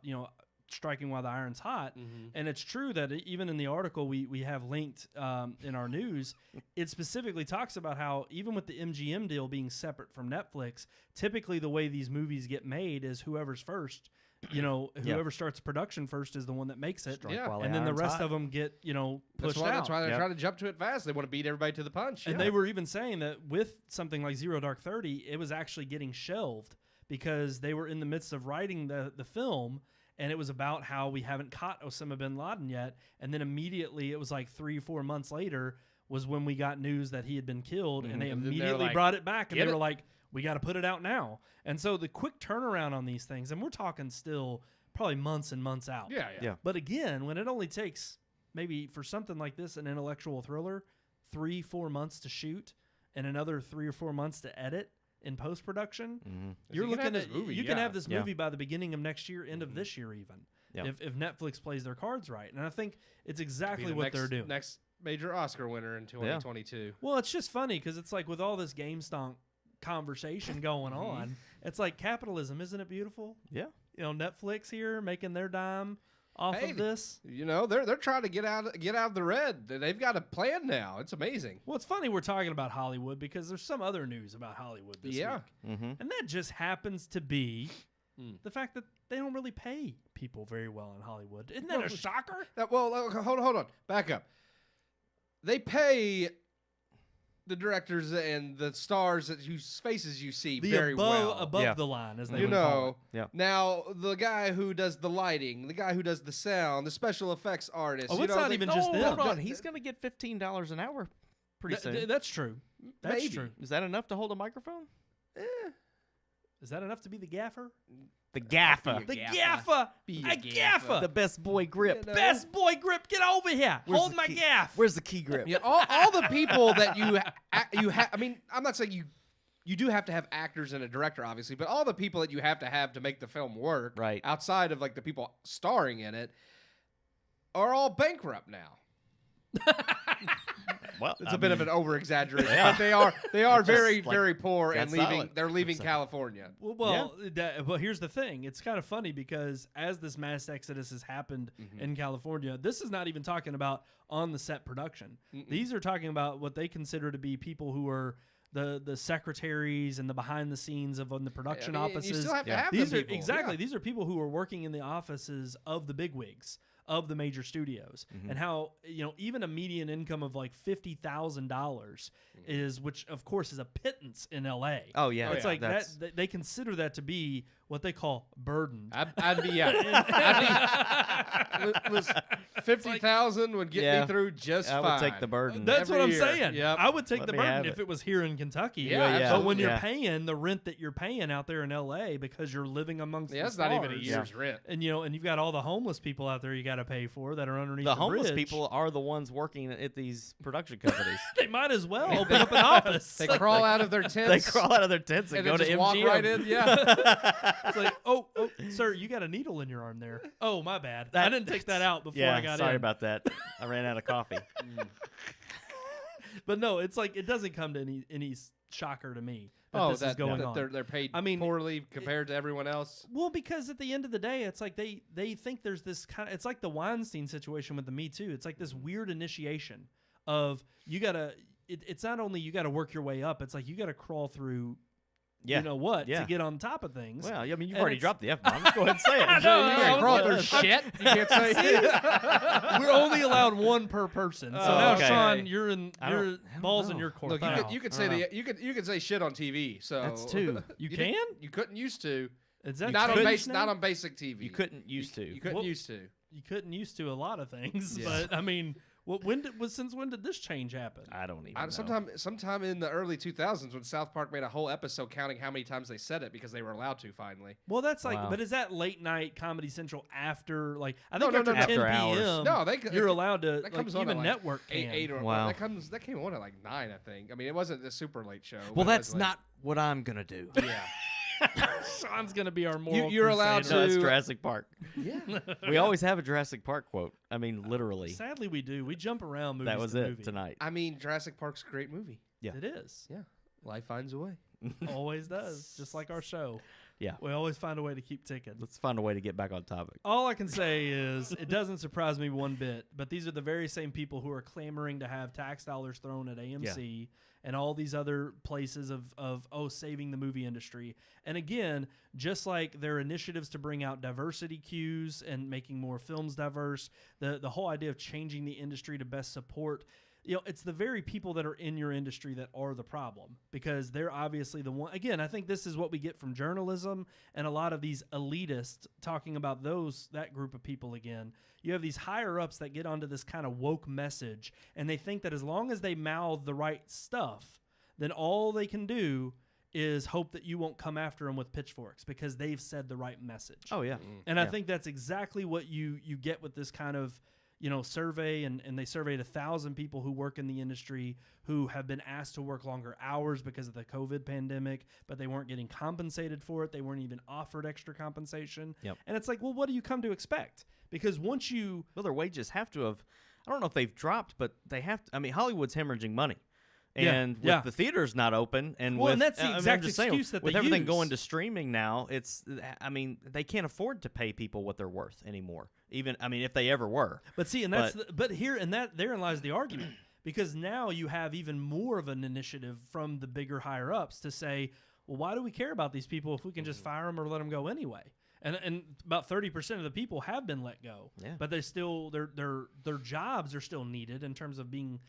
striking while the iron's hot. And it's true that even in the article we have linked in our news, it specifically talks about how even with the MGM deal being separate from Netflix, typically the way these movies get made is whoever's first. Whoever starts production first is the one that makes it, and then the rest of them get pushed out. That's why they're trying to jump to it fast. They want to beat everybody to the punch. And they were even saying that with something like Zero Dark 30, it was actually getting shelved because they were in the midst of writing the film, and it was about how we haven't caught Osama bin Laden yet, and then immediately it was like 3 or 4 months later was when we got news that he had been killed, and they immediately brought it back, and they were like, we got to put it out now. And so the quick turnaround on these things, and we're talking still probably months and months out. Yeah. But again, when it only takes maybe for something like this, an intellectual thriller, 3-4 months to shoot and another 3 or 4 months to edit in post-production, you're looking at you can have this movie by the beginning of next year, end of this year even, if Netflix plays their cards right. And I think it's exactly what they're doing. Next major Oscar winner in 2022. Well, it's just funny because it's like with all this GameStonk conversation going on, it's like capitalism, isn't it beautiful? Yeah. Netflix here making their dime off of this. They're trying to get out of the red. They've got a plan now. It's amazing. Well, it's funny we're talking about Hollywood because there's some other news about Hollywood this week. And that just happens to be the fact that they don't really pay people very well in Hollywood. Isn't that a shocker? Hold on. Back up. They pay the directors and the stars whose faces you see very well. Above the line, as they would call it. Now, the guy who does the lighting, the guy who does the sound, the special effects artist. Oh, it's not even just them. Hold on. He's going to get $15 an hour pretty soon. That's true. That's true. Is that enough to hold a microphone? Is that enough to be the gaffer? The gaffer. The gaffer. A gaffer. The best boy grip. Best boy grip. Get over here. Hold my gaff. Where's the key grip? Yeah, all the people that you have. I mean, I'm not saying you do have to have actors and a director, obviously, but all the people that you have to make the film work, right, outside of like the people starring in it, are all bankrupt now. Well, it's a bit of an over-exaggeration, but they are very, very poor and leaving. Solid. They're leaving California. Well, here's the thing. It's kind of funny because as this mass exodus has happened in California, this is not even talking about on the set production. These are talking about what they consider to be people who are the secretaries and the behind the scenes of on the production offices. You still have to have these them are people. exactly these are people who are working in the offices of the bigwigs of the major studios, and how even a median income of like $50,000 is, which of course is a pittance in LA. Oh yeah, it's like that. They consider that to be what they call burdened. I'd be listen, 50,000 would get me through just fine. I would take the burden. That's what I'm saying. Yep. I would take the burden if it was here in Kentucky. Yeah, but when you're paying the rent that you're paying out there in LA because you're living amongst the that's stars, not even a year's rent. And and you've got all the homeless people out there you got to pay for that are underneath the homeless bridge. people are the ones working at these production companies. They might as well open up an office. They crawl out of their tents. They crawl out of their tents and go to MGM. Walk right in. Yeah. It's like, oh, sir, you got a needle in your arm there. Oh, my bad. I didn't take that out before I got in. Sorry about that. I ran out of coffee. But no, it's like it doesn't come to any shocker to me that this is going on. They're paid poorly compared to everyone else. Well, because at the end of the day, it's like they think there's this kind of, it's like the Weinstein situation with the Me Too. It's like this weird initiation of you gotta. It's not only you got to work your way up. It's like you got to crawl through. You know what to get on top of things. Well, I mean, you've already dropped the F-bomb. Go ahead and say it. You can't crawl through shit. You can't say. We're only allowed one per person. So now, Sean, you're balls in your court. Look, you could say you could say shit on TV. So that's two. You can. You couldn't used to. Is that not on basic TV? You couldn't used to. You couldn't used to. You couldn't used to a lot of things, but I mean. Well, since when did this change happen? I don't even know. Sometime in the early 2000s when South Park made a whole episode counting how many times they said it because they were allowed to finally. Well, that's like, but is that late night Comedy Central after, like, I think after 10 p.m. No, you're allowed to, that like, comes on even at network can. 8 or wow. That came on at like 9, I think. I mean, it wasn't a super late show. Well, that's not what I'm gonna do. Yeah. Sean's gonna be our moral. You're allowed to. No, it's Jurassic Park. Yeah. We always have a Jurassic Park quote. I mean, literally. Sadly, we do. We jump around movies. That was it tonight. I mean, Jurassic Park's a great movie. Yeah, it is. Yeah. Life finds a way. Always does, just like our show. Yeah. We always find a way to keep ticking. Let's find a way to get back on topic. All I can say is it doesn't surprise me one bit, but these are the very same people who are clamoring to have tax dollars thrown at AMC and all these other places of saving the movie industry. And again, just like their initiatives to bring out diversity cues and making more films diverse, the whole idea of changing the industry to best support, it's the very people that are in your industry that are the problem, because they're obviously the one. Again, I think this is what we get from journalism and a lot of these elitists talking about that group of people again. You have these higher ups that get onto this kind of woke message, and they think that as long as they mouth the right stuff, then all they can do is hope that you won't come after them with pitchforks because they've said the right message. Oh, yeah. And I think that's exactly what you get with this kind of survey, and they surveyed 1,000 people who work in the industry who have been asked to work longer hours because of the COVID pandemic, but they weren't getting compensated for it. They weren't even offered extra compensation. Yep. And it's like, well, what do you come to expect? Because once you... Well, their wages have to have, I don't know if they've dropped, but they have to, I mean, Hollywood's hemorrhaging money. And with the theaters not open, and and that's the exact excuse that with they everything use. going to streaming now, they can't afford to pay people what they're worth anymore. Even, if they ever were. But see, and therein lies the argument, because now you have even more of an initiative from the bigger higher ups to say, well, why do we care about these people if we can just fire them or let them go anyway? And about 30% of the people have been let go, but they still their jobs are still needed in terms of being,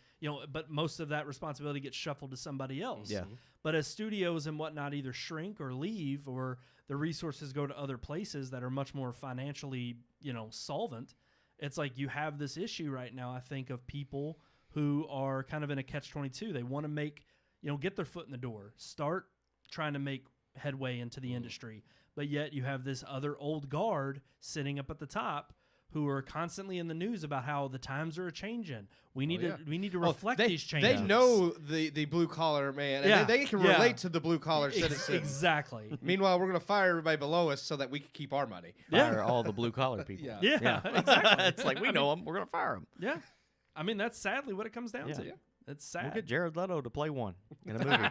but most of that responsibility gets shuffled to somebody else. Yeah. But as studios and whatnot either shrink or leave, or the resources go to other places that are much more financially, solvent, it's like you have this issue right now, I think, of people who are kind of in a catch-22. They want to make, get their foot in the door, start trying to make headway into the industry. But yet you have this other old guard sitting up at the top who are constantly in the news about how the times are a-changing. We need to reflect these changes. They know the blue-collar man, and they can relate to the blue-collar citizen. Exactly. Meanwhile, we're going to fire everybody below us so that we can keep our money. Fire all the blue-collar people. Yeah, exactly. It's like, we know them. We're going to fire them. Yeah. I mean, that's sadly what it comes down to. Yeah. It's sad. We'll get Jared Leto to play one in a movie.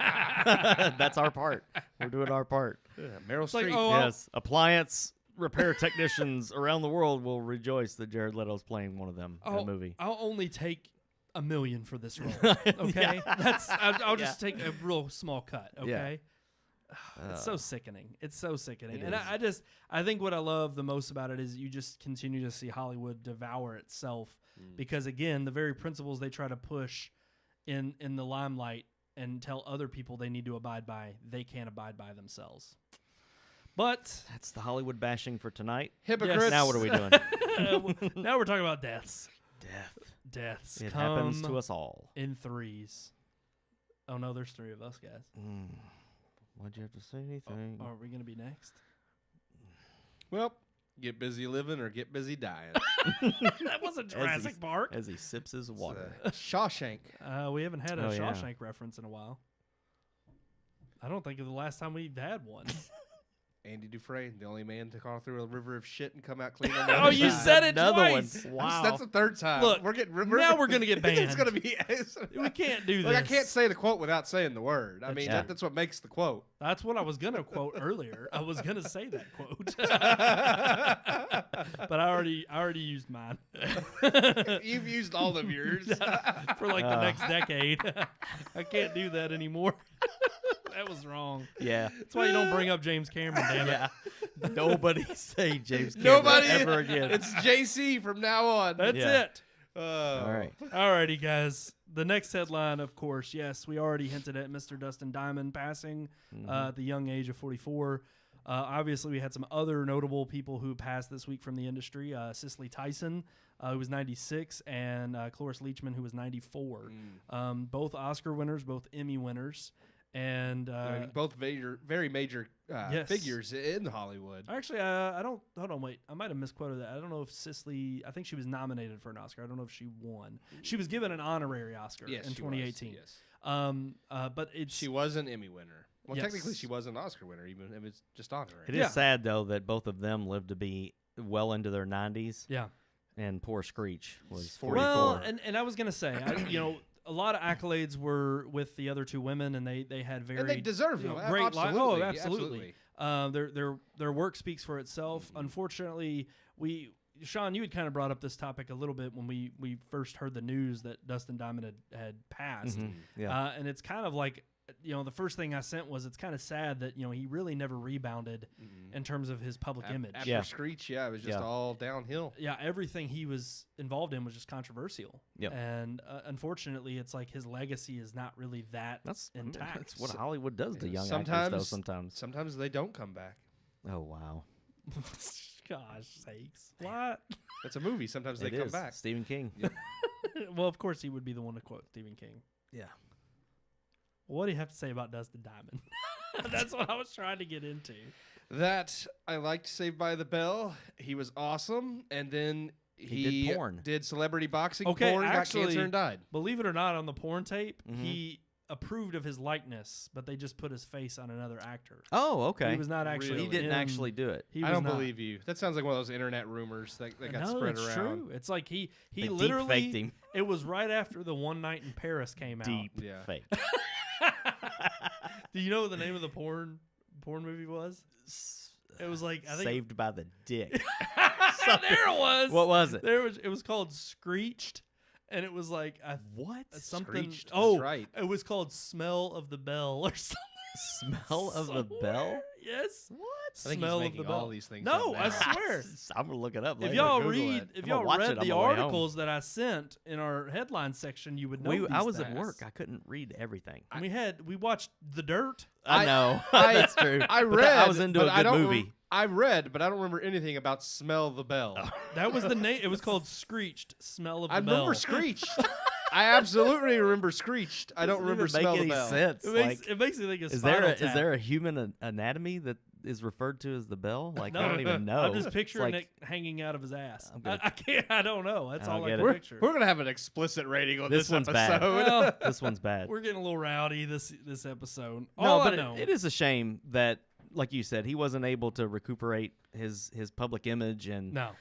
That's our part. We're doing our part. Yeah, Meryl Streep. Yes. Appliance repair technicians around the world will rejoice that Jared Leto's playing one of them in a movie. I'll only take $1 million for this role. Okay, I'll just take a real small cut. Okay, it's so sickening. It's so sickening, and I think what I love the most about it is you just continue to see Hollywood devour itself because again, the very principles they try to push in the limelight and tell other people they need to abide by, they can't abide by themselves. But that's the Hollywood bashing for tonight. Hypocrites. Yes. Now what are we doing? Now we're talking about deaths. Deaths. It happens to us all. In threes. Oh, no, there's 3 of us, guys. Why'd you have to say anything? Are we going to be next? Well, get busy living or get busy dying. That wasn't Jurassic Park. As he sips his water. Shawshank. We haven't had a Shawshank reference in a while. I don't think of the last time we've had one. Andy Dufresne, the only man to crawl through a river of shit and come out clean on the other Oh, you side. said it Another twice. one. Wow. That's the 3rd time. Look, we're getting now we're going to get banned. It's going to be. We can't do this. Like, I can't say the quote without saying the word. I mean, that's what makes the quote. That's what I was going to quote earlier. I was going to say that quote. But I already used mine. You've used all of yours. For like the next decade. I can't do that anymore. That was wrong. Yeah. That's why you don't bring up James Cameron, damn it. Yeah. Nobody say James Cameron ever again. It's JC from now on. That's it. All right. Alrighty, guys. The next headline, of course, yes, we already hinted at Mr. Dustin Diamond passing at the young age of 44. Obviously, we had some other notable people who passed this week from the industry. Cicely Tyson, who was 96, and Cloris Leachman, who was 94. Both Oscar winners, both Emmy winners. And both very major figures in Hollywood. Actually, I don't. Hold on, wait. I might have misquoted that. I don't know if Cicely. I think she was nominated for an Oscar. I don't know if she won. She was given an honorary Oscar in 2018. But she was an Emmy winner. Well, Yes. Technically, she was an Oscar winner, even if it's just honorary. It is sad, though, that both of them lived to be well into their 90s. Yeah. And poor Screech was 44. Well, and I was going to say, a lot of accolades were with the other 2 women, and they had very... And they deserve them. great Absolutely. lives. Oh, absolutely. Their work speaks for itself. Unfortunately, Sean, you had kind of brought up this topic a little bit when we first heard the news that Dustin Diamond had passed. Yeah. And it's kind of like, the first thing I sent was it's kind of sad that, he really never rebounded in terms of his public image. After Screech, it was just all downhill. Yeah, everything he was involved in was just controversial. Yep. And unfortunately, it's like his legacy is not really that intact. That's what Hollywood does to young actors, though, Sometimes they don't come back. Oh, wow. Gosh sakes. What? It's a movie. Sometimes they come back. Stephen King. Well, of course he would be the one to quote Stephen King. Yeah. What do you have to say about Dustin Diamond? That's what I was trying to get into. That I liked Saved by the Bell. He was awesome. And then he did porn. Did celebrity boxing Okay, porn, actually, got cancer, and died. Believe it or not, on the porn tape, he approved of his likeness, but they just put his face on another actor. Oh, okay. He was not actually. He didn't actually do it. He I was don't not. believe you. That sounds like one of those internet rumors that got No, spread it's around. true. It's like he They literally deep-faked him. It was right after the One Night in Paris came out. Deep Yeah. fake. Do you know what the name of the porn movie was? It was like I think Saved by the Dick. there it was. What was it? It was called Screeched, and it was like What? something. Screeched, Oh, that's right. It was called Smell of the Bell or something. Smell of the Bell? Yes. What? I think Smell he's of the making Bell. all these things No, up I now. swear. I'm gonna look it up. If later. y'all Google read, it. if I'm y'all gonna watch read it on the my way home. articles that I sent in our headline section, you would know. I these was at things. work. I couldn't read everything. We watched The Dirt. I know. I- That's true. I But read. I was into but a I good don't movie. I read, but I don't remember anything about Smell the Bell. That was the name. It was called Screeched. Smell of the I Bell. remember Screeched. I absolutely remember Screeched. I don't Doesn't remember even Smell make the any Bell. sense. It makes me think of Is Spinal Tap. there a human anatomy that is referred to as the bell? Like No, I don't even know. I'm just It's picturing like, it hanging out of his ass. I'm gonna- I can't. I don't know. That's I'll all I get can it. picture. We're gonna have an explicit rating on This this one's episode. bad. Well, This one's bad. we're getting a little rowdy this episode. No, All but I know. it is a shame that, like you said, he wasn't able to recuperate his public image, and No.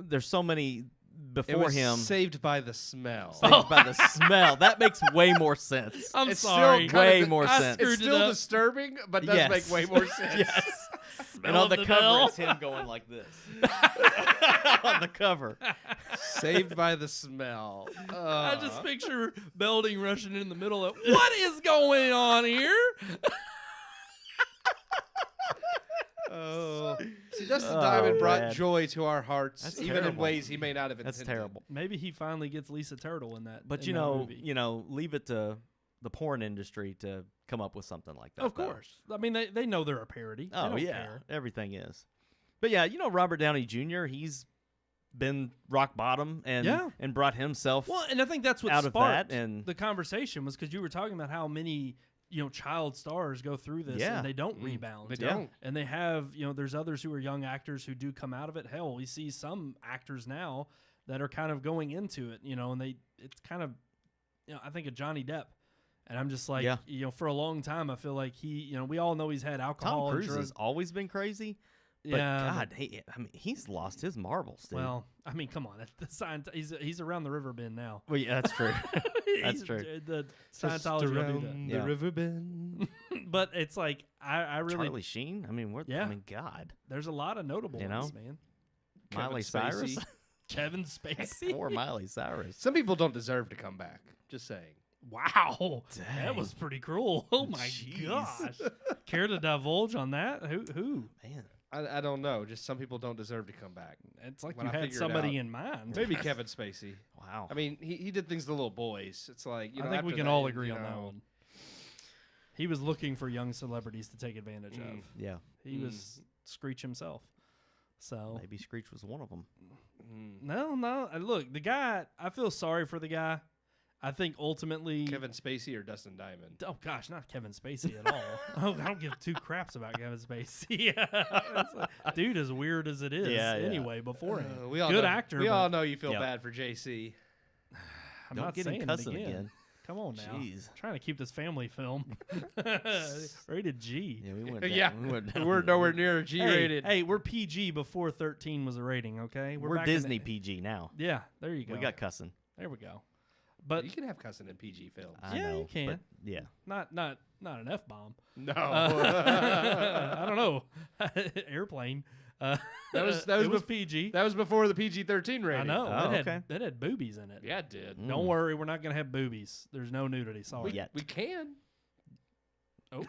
there's so many It before was him. Saved by the Smell. Saved by the smell. That makes way more sense. I'm It's sorry. still Way kinda- more I sense. screwed It's it still up. disturbing, but does Yes. make way more sense. Yes. Smell And on of the cover, bell. it's him going like this. On the cover. Saved by the Smell. I just picture Belding rushing in the middle of what is going on here? Oh. See, Dustin Oh, Diamond brought man. joy to our hearts, That's even in terrible. ways he may not have intended. That's terrible. Maybe he finally gets Lisa Turtle in that. But in you that know, movie. leave it to the porn industry to come up with something like that. Of though. course. I mean, they know they're a parody. They Oh don't yeah, care. everything is. But yeah, Robert Downey Jr. He's been rock bottom and Yeah. and brought himself Well, and I think that's what out of sparked that, and the conversation was because you were talking about how many child stars go through this Yeah. and they don't rebound. They Yeah. don't. And they have, there's others who are young actors who do come out of it. Hell, we see some actors now that are kind of going into it, and it's kind of, I think of Johnny Depp. And I'm just like, Yeah. for a long time, I feel like we all know he's had alcohol Tom Cruise and has drugs. always been crazy. But Yeah, God, he's lost his marbles, dude. well, I mean, come on, he's around the river bend now. Well, yeah, that's true. That's He's- true. The Just Scientology will do around Yeah. the river bend. that. But it's like I really Charlie Sheen. I mean, Yeah. God, there's a lot of notable ones, man. Kevin Miley Spacey. Cyrus. Kevin Spacey. Poor Miley Cyrus. Some people don't deserve to come back. Just saying. Wow, Dang. that was pretty cruel. Oh my Jeez. gosh. Care to divulge on that? Who? Man, I don't know. Just some people don't deserve to come back. It's like When you I had figure it somebody out. in mind. Maybe Kevin Spacey. wow. I mean, he did things to little boys. It's like, I think we can all agree on that one. He was looking for young celebrities to take advantage of. Yeah, He was Screech himself. So maybe Screech was one of them. no. Look, the guy. I feel sorry for the guy. I think ultimately. Kevin Spacey or Dustin Diamond? Oh gosh, not Kevin Spacey at all. I don't give two craps about Kevin Spacey. It's like, dude, as weird as it is, Yeah, yeah. anyway, beforehand, We all good know, actor. We but all know you feel Yeah. bad for JC. I'm Don't not get him saying it cussing again. again. Come on now. Jeez. Trying to keep this family film. Rated G. Yeah, we went. Down, Yeah, we went down we're the- nowhere near G-rated. Hey, we're PG before 13 was a rating. Okay, We're back in Disney the- PG now. Yeah, there you go. We got cussing. There we go. But you can have cussing in PG films. I Yeah, know, you can. but yeah. not an F-bomb. No. I don't know. Airplane. That was it was PG. That was before the PG-13 rating. I know. Oh, it had boobies in it. Yeah, it did. Mm. Don't worry, we're not gonna have boobies. There's no nudity. Sorry. Yet. We can. Oh,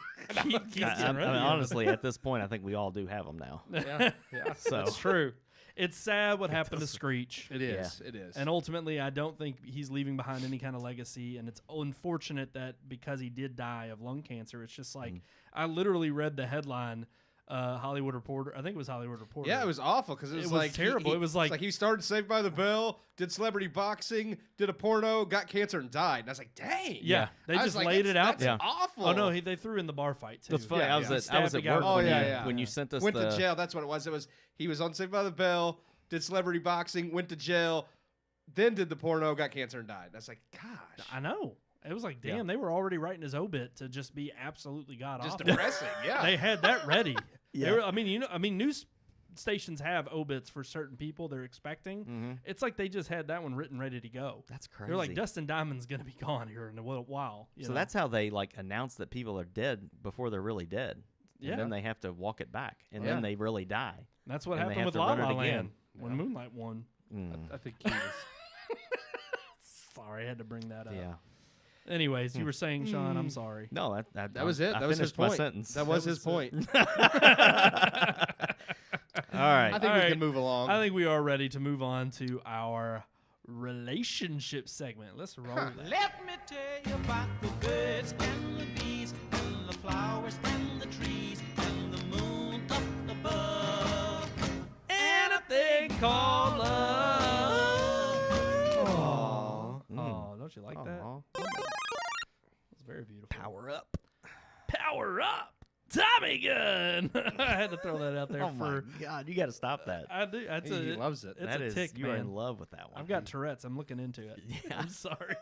Honestly, at this point, I think we all do have them now. Yeah. So That's true. It's sad what happened to Screech. It is. It is. And ultimately, I don't think he's leaving behind any kind of legacy. And it's unfortunate that because he did die of lung cancer, it's just like I literally read the headline, Hollywood Reporter. I think it was Hollywood Reporter. Yeah, it was awful because it was like terrible. It was like he started Saved by the Bell, did celebrity boxing, did a porno, got cancer, and died. And I was like, dang. Yeah, they I was just like, laid it out. That's awful. Oh no, they threw in the bar fight too. That's funny. Yeah, I was yeah. at Stabbed the work guy. when, Oh, you, yeah. when you sent us Went the to jail. That's what it was. He was on Saved by the Bell, did celebrity boxing, went to jail, then did the porno, got cancer, and died. I was like, gosh. I know. It was like, damn, they were already writing his obit to just be absolutely god Just awful. depressing. Yeah. They had that ready. Yeah. They were, news stations have obits for certain people they're expecting. Mm-hmm. It's like they just had that one written ready to go. That's crazy. They're like, Dustin Diamond's gonna be gone here in a while. You So know? that's how they like announce that people are dead before they're really dead. And Yeah. then they have to walk it back, and Yeah. then they really die. That's what and they happened have with to La run it La again. Land when Moonlight won. I think he was. Sorry, I had to bring that up. Yeah. Anyways, you were saying, Sean, I'm sorry. No, That was it. I That was his finished my point. sentence. That was his point. All right. I think All we right. can move along. I think we are ready to move on to our relationship segment. Let's roll that. Let me tell you about the birds and the bees and the flowers and the trees and the moon up above. And a thing called love. Mm. Oh, don't you like that? Aw. It's very beautiful. Power up. Power up. Tommy gun. I had to throw that out there Oh my God, you got to stop that. I do. That's he a loves it. It's That a is, tick, you are man. in love with that one. I've got Tourette's. I'm looking into it. Yeah. I'm sorry.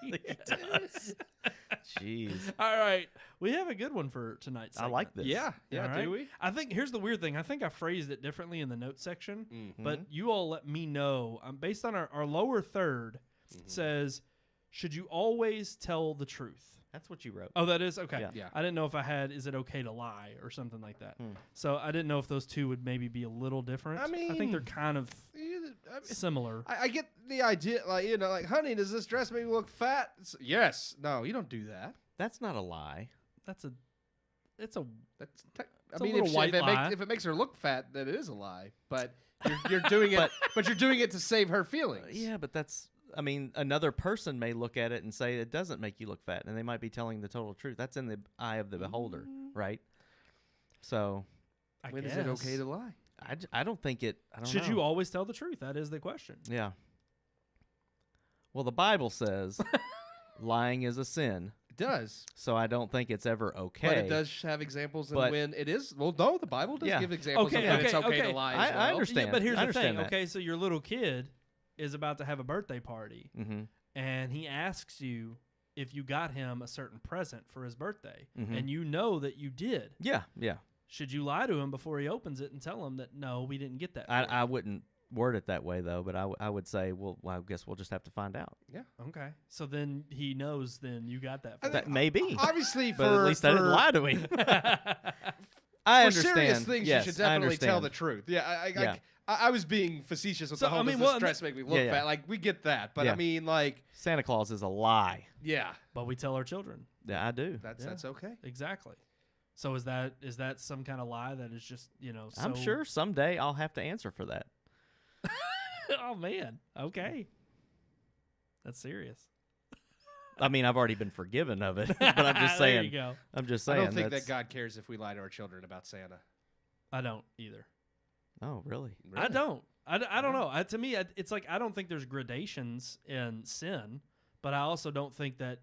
Jeez. All right, we have a good one for tonight's I segment. like this. Yeah. Yeah. All right? Do we? I think here's the weird thing. I think I phrased it differently in the notes section, Mm-hmm. but you all let me know. Based on our lower third says, should you always tell the truth? That's what you wrote. Oh, that is? Okay. Yeah. Yeah. I didn't know if I had, is it okay to lie or something like that. So I didn't know if those two would maybe be a little different. I think mean, they're kind of similar. I get the idea, like, honey, does this dress make me look fat? Yes. No, you don't do that. That's not a lie. It's a That's. I It's a mean, little if, white lie. if it makes her look fat, then it is a lie. But you're doing it. but you're doing it to save her feelings. Yeah, but that's. I mean, another person may look at it and say it doesn't make you look fat, and they might be telling the total truth. That's in the eye of the beholder, right? So, When is it okay to lie? I don't think it. I don't Should know. you always tell the truth? That is the question. Yeah. Well, the Bible says lying is a sin, It does. so I don't think it's ever okay. But it does have examples of But- when it is. Well, no, the Bible does Yeah. give examples Okay, of when it's okay, okay okay. to lie I as well. understand. Yeah, but here's I the thing. understand that. Okay, so your little kid is about to have a birthday party, Mm-hmm. and he asks you if you got him a certain present for his birthday, Mhm. and you know that you did. Yeah, yeah. Should you lie to him before he opens it and tell him that no, we didn't get that? for I you? wouldn't word it that way though, but I would say, well, I guess we'll just have to find out. Okay, so then he knows. Then you got that. For That maybe, Obviously, but at least I didn't lie to him. him. I for understand. serious things, Yes, you should I definitely tell understand. the truth. Yeah, Yeah. I was being facetious with So, the whole I mean, does well, this dress make me look Yeah, yeah. fat? Like, we get that. But, Yeah. I mean, like, Santa Claus is a lie. yeah, But we tell our children Yeah, I do. that's okay. exactly. So is that some kind of lie that is just I'm so- sure someday I'll have to answer for that. Oh man. Okay. That's serious. I mean, I've already been forgiven of it, but I'm just There saying. you go. I'm just I saying. don't think that's- that God cares if we lie to our children about Santa. I don't either. Oh, really? I don't. I don't know. To me, it's like I don't think there's gradations in sin, but I also don't think that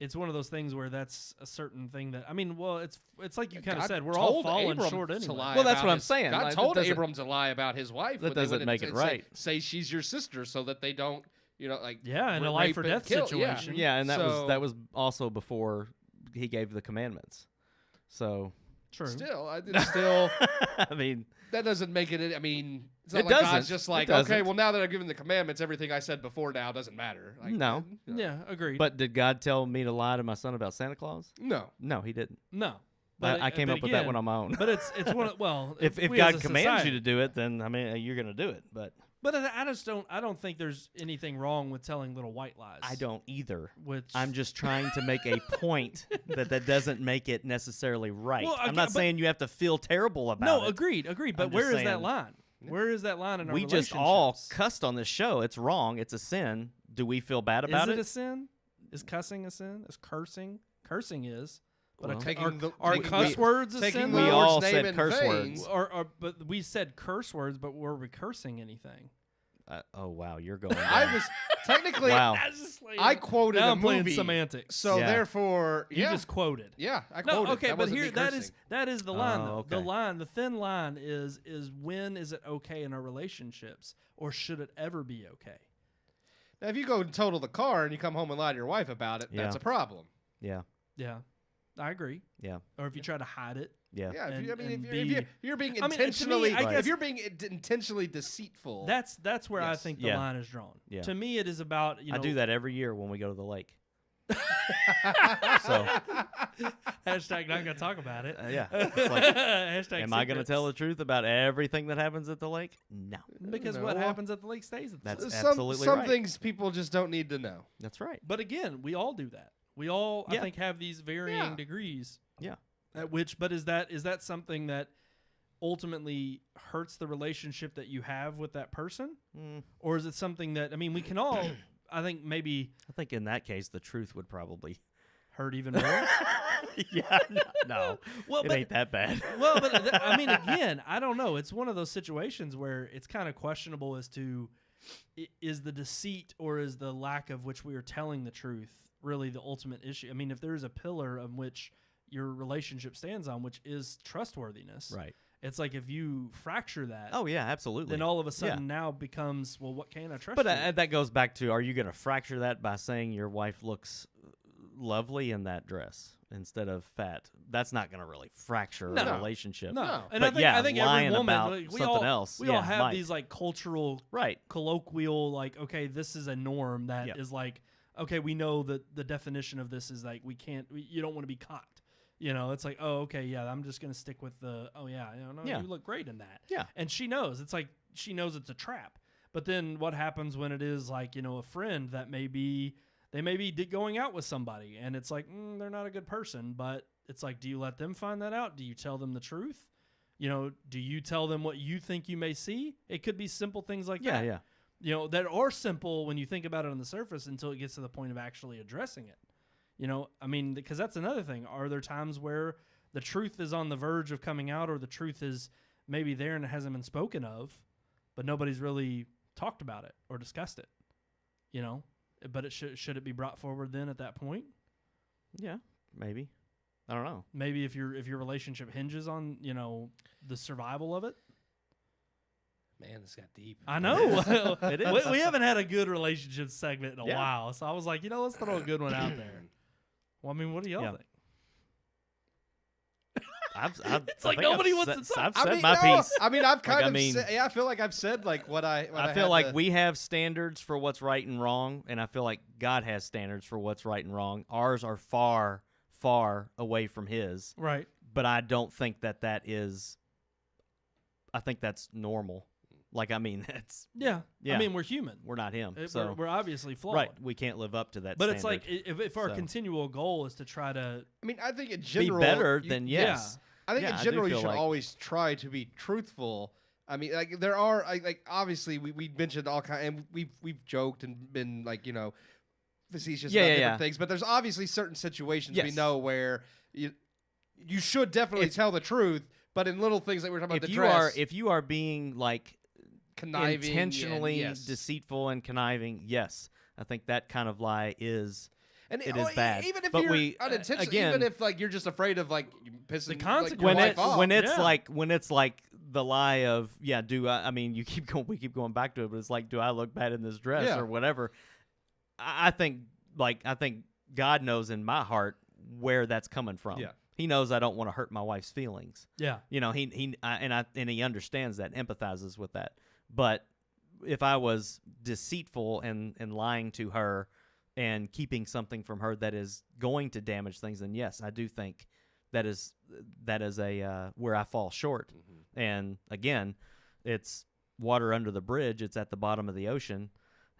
it's one of those things where that's a certain thing that I mean. Well, it's like you kind of God said we're all told falling Abram short to anyway. lie Well, that's about what I'm his- saying. God Like, that told doesn't- Abram to lie about his wife. That when they doesn't went make and it say- right. Say she's your sister so that they don't, like Yeah, in a rape life or and death kill. Yeah. situation. Yeah, and that So- was also before he gave the commandments. So, True. Still, it's still I mean, that doesn't make it. I mean, It's not It like God's doesn't. just It like, doesn't. okay, well, now that I've given the commandments, everything I said before now doesn't matter. Like, No. Yeah, agreed. But did God tell me to lie to my son about Santa Claus? no. No, he didn't. no. I came up with that one on my own. But it's one of, well, if we God as a commands society- you to do it, then I mean you're going to do it. But I don't think there's anything wrong with telling little white lies. I don't either. Which I'm just trying to make a point that doesn't make it necessarily right. Well, I'm not but- saying you have to feel terrible about no, it. agreed. But I'm where just is that saying- line? Where is that line in our We just all relationships? cussed on this show. It's wrong. It's a sin. Do we feel bad about Is it a sin? Is cussing a sin? Is cursing? Cursing is. But Well, are taking cuss the- words a taking sin? the We though? all Lord's name said in curse vain. words. But we said curse words, but were we cursing anything? Oh wow, you're going. I down. was technically. Wow. That's just like, I quoted now a I'm playing movie, semantics. so Yeah. therefore, You yeah, just quoted. yeah, I No, quoted. okay, that but wasn't here me that cursing. is the line Oh, though. okay. The line, the thin line is when is it okay in our relationships, or should it ever be okay? Now, if you go and total the car and you come home and lie to your wife about it, that's Yeah. a problem. Yeah, Yeah, I agree. yeah, Or if you try to hide it, yeah. Yeah, And- if and you're being I mean, to me, intentionally, I guess- if you're being intentionally deceitful, that's where I Yes. think the Yeah. line is drawn. Yeah. To me, it is about I do that every year when we go to the lake. So Hashtag not gonna talk about it. yeah, it's like, Hashtag am I going to secrets. tell the truth about everything that happens at the lake? No, Because No. what happens at the lake stays at the That's lake. absolutely some right. things people just don't need to know. That's right. But again, we all do that. We all, I Yeah. think, have these varying Yeah. degrees. Yeah. At which, but is that something that ultimately hurts the relationship that you have with that person, or is it something that we can all, I think, maybe I think in that case, the truth would probably. hurt even more? Yeah, no, Well, it but- ain't that bad. Well, but again, I don't know. It's one of those situations where it's kind of questionable as to is the deceit or is the lack of which we are telling the truth really the ultimate issue? I mean, if there's a pillar on which your relationship stands on, which is trustworthiness, Right. it's like if you fracture that, Oh yeah, absolutely. then all of a sudden now becomes, well, what can I trust But you? that goes back to: are you going to fracture that by saying your wife looks lovely in that dress instead of fat? That's not going to really fracture No. a relationship. No, No. and But I think lying every woman, about like, we something all, else, we all yeah, have might. these like cultural, Right. colloquial, like, okay, this is a norm that is Yep. like, okay, we know that the definition of this is like you don't want to be caught. You know, it's like, oh, okay, yeah, I'm just gonna stick with the, oh yeah, Yeah. you look great in that. Yeah. And she knows. It's like she knows it's a trap. But then what happens when it is like, a friend that they may be going out with somebody and it's like, they're not a good person, but it's like, do you let them find that out? Do you tell them the truth? Do you tell them what you think you may see? It could be simple things like Yeah, that. yeah. That are simple when you think about it on the surface until it gets to the point of actually addressing it. Because that's another thing. Are there times where the truth is on the verge of coming out, or the truth is maybe there and it hasn't been spoken of, but nobody's really talked about it or discussed it? But it should it be brought forward then at that point? Yeah, maybe. I don't know. Maybe if your relationship hinges on the survival of it. Man, this got deep. I know. It is. We haven't had a good relationship segment in a Yeah. while, so I was like, let's throw a good one out there. Well, what do y'all Yeah. think? It's like nobody wants to talk. I've said my piece. I've kind I of mean- I feel like I've said like what I feel had like to- we have standards for what's right and wrong, and I feel like God has standards for what's right and wrong. Ours are far, far away from His, Right. but I don't think that is. I think that's normal. It's Yeah. Yeah. We're human. we're not Him, We're so obviously flawed. right. We can't live up to that. But it's standard. like if our So. continual goal is to try to I think in be general better you- than yes. I think Yeah, in I do general you feel should like- always try to be truthful. There are obviously we mentioned all kind, and we've joked and been facetious about different things, but there's obviously certain situations we Yes. know where you should definitely tell the truth, but in little things like we were talking about the dress, If you are being like conniving, intentionally and yes. deceitful and conniving, yes, I think that kind of lie is. And It is bad. Even if But you're we, unintentional, again- even if you're just afraid of pissing The your consequences. wife off. when it's Yeah. like the lie of we keep going back to it, but it's like, do I look bad in this dress Yeah. or whatever? I think God knows in my heart where that's coming from. Yeah. He knows I don't want to hurt my wife's feelings. yeah. He understands that, empathizes with that. But if I was deceitful and lying to her and keeping something from her that is going to damage things, then yes, I do think that is a where I fall short. Mm-hmm. And again, it's water under the bridge. It's at the bottom of the ocean,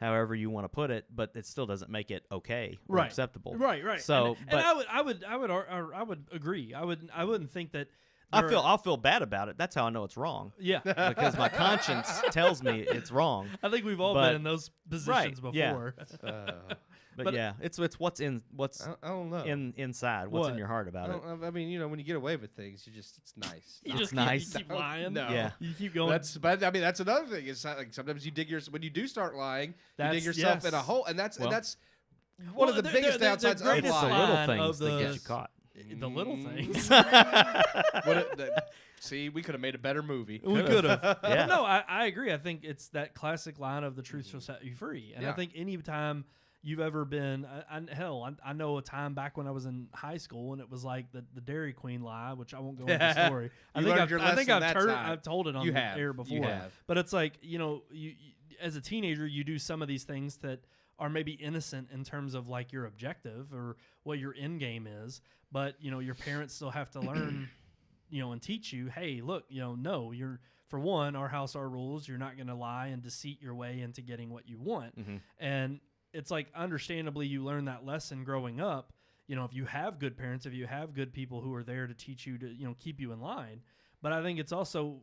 however you want to put it, but it still doesn't make it okay or Right. acceptable. Right. So, and but I would agree. I wouldn't think that. I'll feel bad about it. That's how I know it's wrong. Yeah. Because my conscience tells me it's wrong. I think we've all But- been in those positions right, yeah. before. But yeah, it's what's I don't know. inside, what's in What? your heart about it. I mean, when you get away with things, it's nice. You It's just nice. Keep lying. No. Yeah. You keep going. But I mean, that's another thing. It's not like sometimes you dig when you do start lying, you That's- dig yourself in a yes. hole, and that's Well- one of the Well, biggest the downsides of greatest It's the lying. little line things of that get the- you caught. the little things. See, we could have made a better movie. We could have. Yeah. No, I agree. I think it's that classic line of the truth shall set you free. And I Yeah. think any time you've ever been, I know a time back when I was in high school and it was like the Dairy Queen lie, which I won't go into the story. You learned your lesson that time. I've told it on You the have. air You before. have. But it's like, you as a teenager, you do some of these things that are maybe innocent in terms of like your objective or what your end game is. But, your parents still have to learn, and teach you, hey, look, no, you're, for one, our house, our rules, you're not going to lie and deceit your way into getting what you want. Mhm. And it's like, understandably, you learn that lesson growing up. If you have good parents, if you have good people who are there to teach you to, keep you in line. But I think it's also,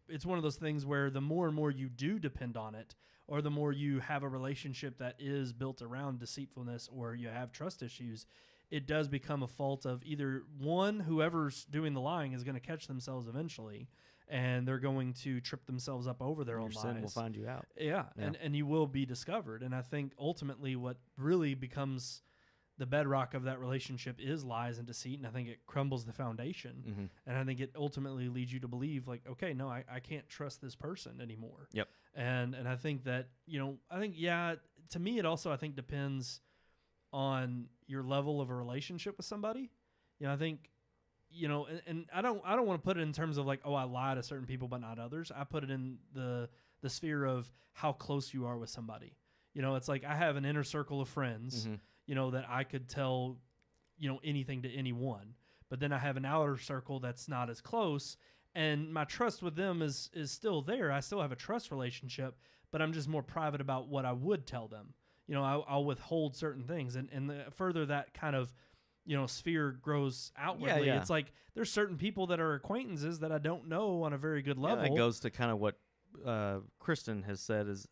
it's one of those things where the more and more you do depend on it, or the more you have a relationship that is built around deceitfulness, or you have trust issues, it does become a fault of either one, whoever's doing the lying is going to catch themselves eventually, and they're going to trip themselves up over their Your own sin will lies. find you out. Yeah, Yeah. And you will be discovered. And I think ultimately what really becomes the bedrock of that relationship is lies and deceit, and I think it crumbles the foundation. Mhm. And I think it ultimately leads you to believe, like, okay, no, I can't trust this person anymore. Yep. And I think that, to me it also, I think, depends on your level of a relationship with somebody. I think, and I don't want to put it in terms of like, oh, I lie to certain people but not others. I put it in the sphere of how close you are with somebody. It's like I have an inner circle of friends, Mhm. that I could tell, anything to anyone. But then I have an outer circle that's not as close, and my trust with them is still there. I still have a trust relationship, but I'm just more private about what I would tell them. I'll withhold certain things, and the further that kind of, sphere grows outwardly, yeah. it's like there's certain people that are acquaintances that I don't know on a very good Yeah, level. that goes to kind of what Kristen has said is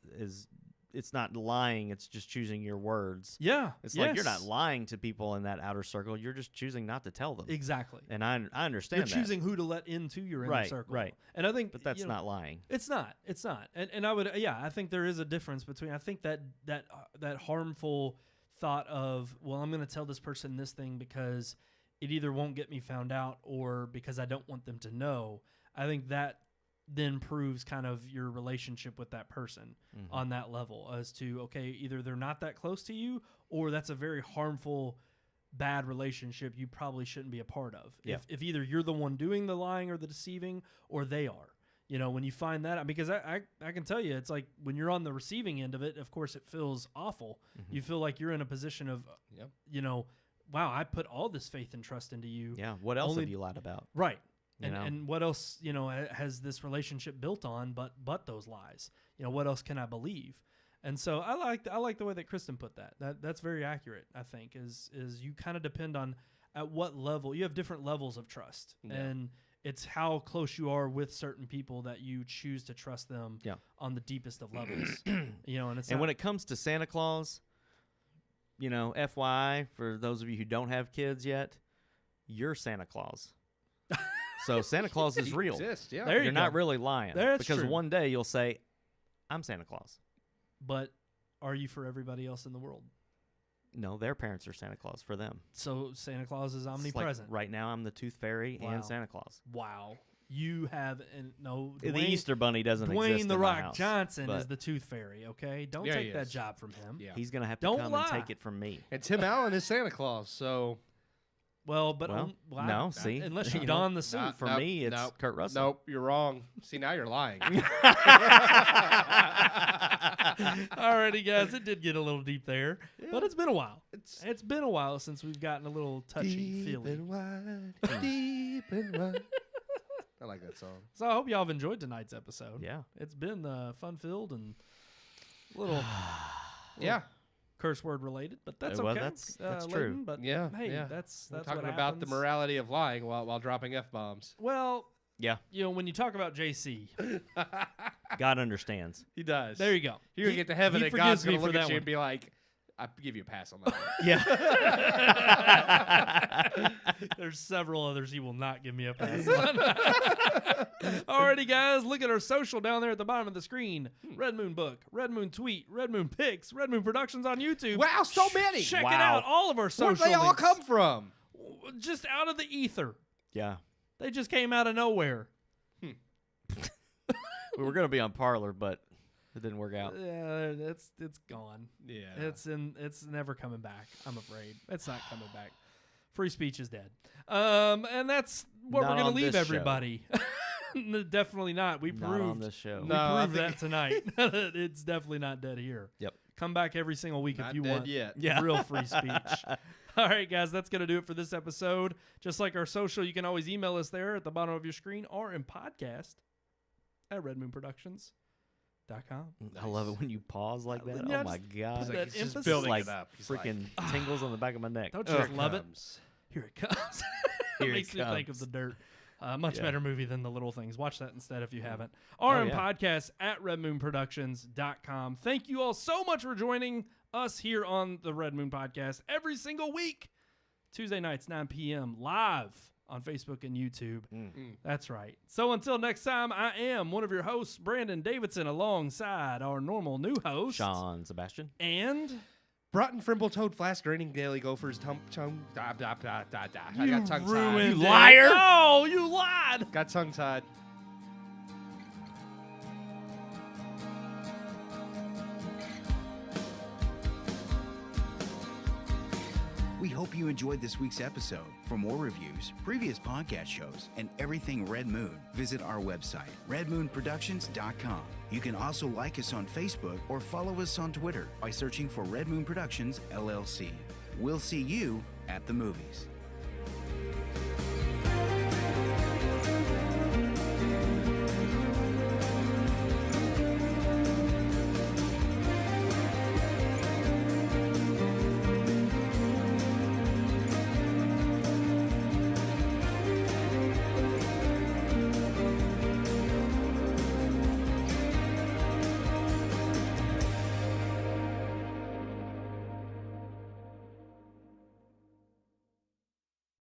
it's not lying, it's just choosing your words. Yeah, It's like you're not yes. lying to people in that outer circle. You're just choosing not to tell them. Exactly. And I understand You're that. choosing who to let into your inner Right, circle. right. And I think, But that's not lying. It's not. It's not. And I would, I think there is a difference between, I think that harmful thought of, well, I'm going to tell this person this thing because it either won't get me found out or because I don't want them to know. I think that then proves kind of your relationship with that person on that level as to, okay, either they're not that close to you or that's a very harmful, bad relationship you probably shouldn't be a part of. Yeah. If either you're the one doing the lying or the deceiving or they are. When you find that, because I can tell you, it's like when you're on the receiving end of it, of course, it feels awful. Mm-hmm. You feel like you're in a position of, wow, I put all this faith and trust into you. Yeah. What else Only- have you lied about? Right. You know? And what else, has this relationship built on but those lies? What else can I believe? And so I like the way that Kristen put that. That's very accurate, I think, is you kind of depend on at what level. You have different levels of trust. Yeah. And it's how close you are with certain people that you choose to trust them Yeah. on the deepest of levels. And When it comes to Santa Claus, FYI, for those of you who don't have kids yet, you're Santa Claus. So Santa Claus is He real. exists, yeah. There you You're not go. really lying. That's because true. one day you'll say, I'm Santa Claus. but are you for everybody else in the world? No, their parents are Santa Claus for them. So Santa Claus is It's like omnipresent. right now, I'm the Tooth Fairy Wow. and Santa Claus. Wow. You have The Easter Bunny doesn't exist Dwayne in the my Rock house, Johnson but is the Tooth Fairy, okay? Don't Yeah, take he that is. job from him. Yeah. He's going to have to Don't come lie. and take it from me. And Tim Allen is Santa Claus, so Well, but no, see? unless you You don know, the suit. Nah. For Nope, me, it's nope, Kurt Russell. Nope, you're wrong. See, now you're lying. Alrighty, guys, it did get a little deep there, but it's been a while. It's been a while since we've gotten a little touchy feely. and wide, deep and wide. I like that song. So I hope y'all have enjoyed tonight's episode. Yeah. It's been fun-filled and a little Yeah. curse word related, but that's Well, okay. that's Leighton, true. But Yeah, hey, yeah. that's We're what talking about the happens. morality of lying while dropping F-bombs. Well, Yeah. you know, when you talk about JC, God understands. He does. there you go. You're going to get to heaven he and God's forgives me going to look for at that you one. and be like, I give you a pass on that one. Yeah. There's several others he will not give me a pass on. Alrighty, guys, look at our social down there at the bottom of the screen. Red Moon Book, Red Moon Tweet, Red Moon Pics, Red Moon Productions on YouTube. Wow, so many. Check it Wow. out. All of our social Where'd they all links. come from? Just out of the ether. Yeah. They just came out of nowhere. We were going to be on Parlor, but it didn't work out. Yeah, it's gone. Yeah. It's never coming back. I'm afraid it's not coming back. Free speech is dead. And that's what Not we're gonna on leave this show. everybody. No, definitely not. We Not on proved this show. we No, I proved think that tonight. It's definitely not dead here. Yep. Come back every single week Not if you dead want. yet. Yeah. Real free speech. All right, guys, that's going to do it for this episode. Just like our social, you can always email us there at the bottom of your screen or in podcast at redmoonproductions.com. I love it when you pause like that. Yeah, Oh, my God. put that He's just emphasis. building like it up. He's freaking tingles on the back of my neck. Don't you Here just it love it? comes. Here it comes. Here it Makes me think of comes. The Dirt. Much Yeah. better movie than The Little Things. Watch that instead if you haven't. RM yeah. Podcast at redmoonproductions.com. Thank you all so much for joining us here on the Red Moon Podcast every single week. Tuesday nights, 9 p.m. live on Facebook and YouTube. That's right. So until next time, I am one of your hosts, Brandon Davidson, alongside our normal new host, Sean Sebastian. and Broughton, Frimble, Toad, Flask, Draining, Daily, Gophers, Tump, Chum, da, da, da, da, da. I got tongue-tied. ruined You it. liar. Oh, you lied. Got tongue-tied. We hope you enjoyed this week's episode. For more reviews, previous podcast shows, and everything Red Moon, visit our website, redmoonproductions.com. You can also like us on Facebook or follow us on Twitter by searching for Red Moon Productions, LLC. We'll see you at the movies.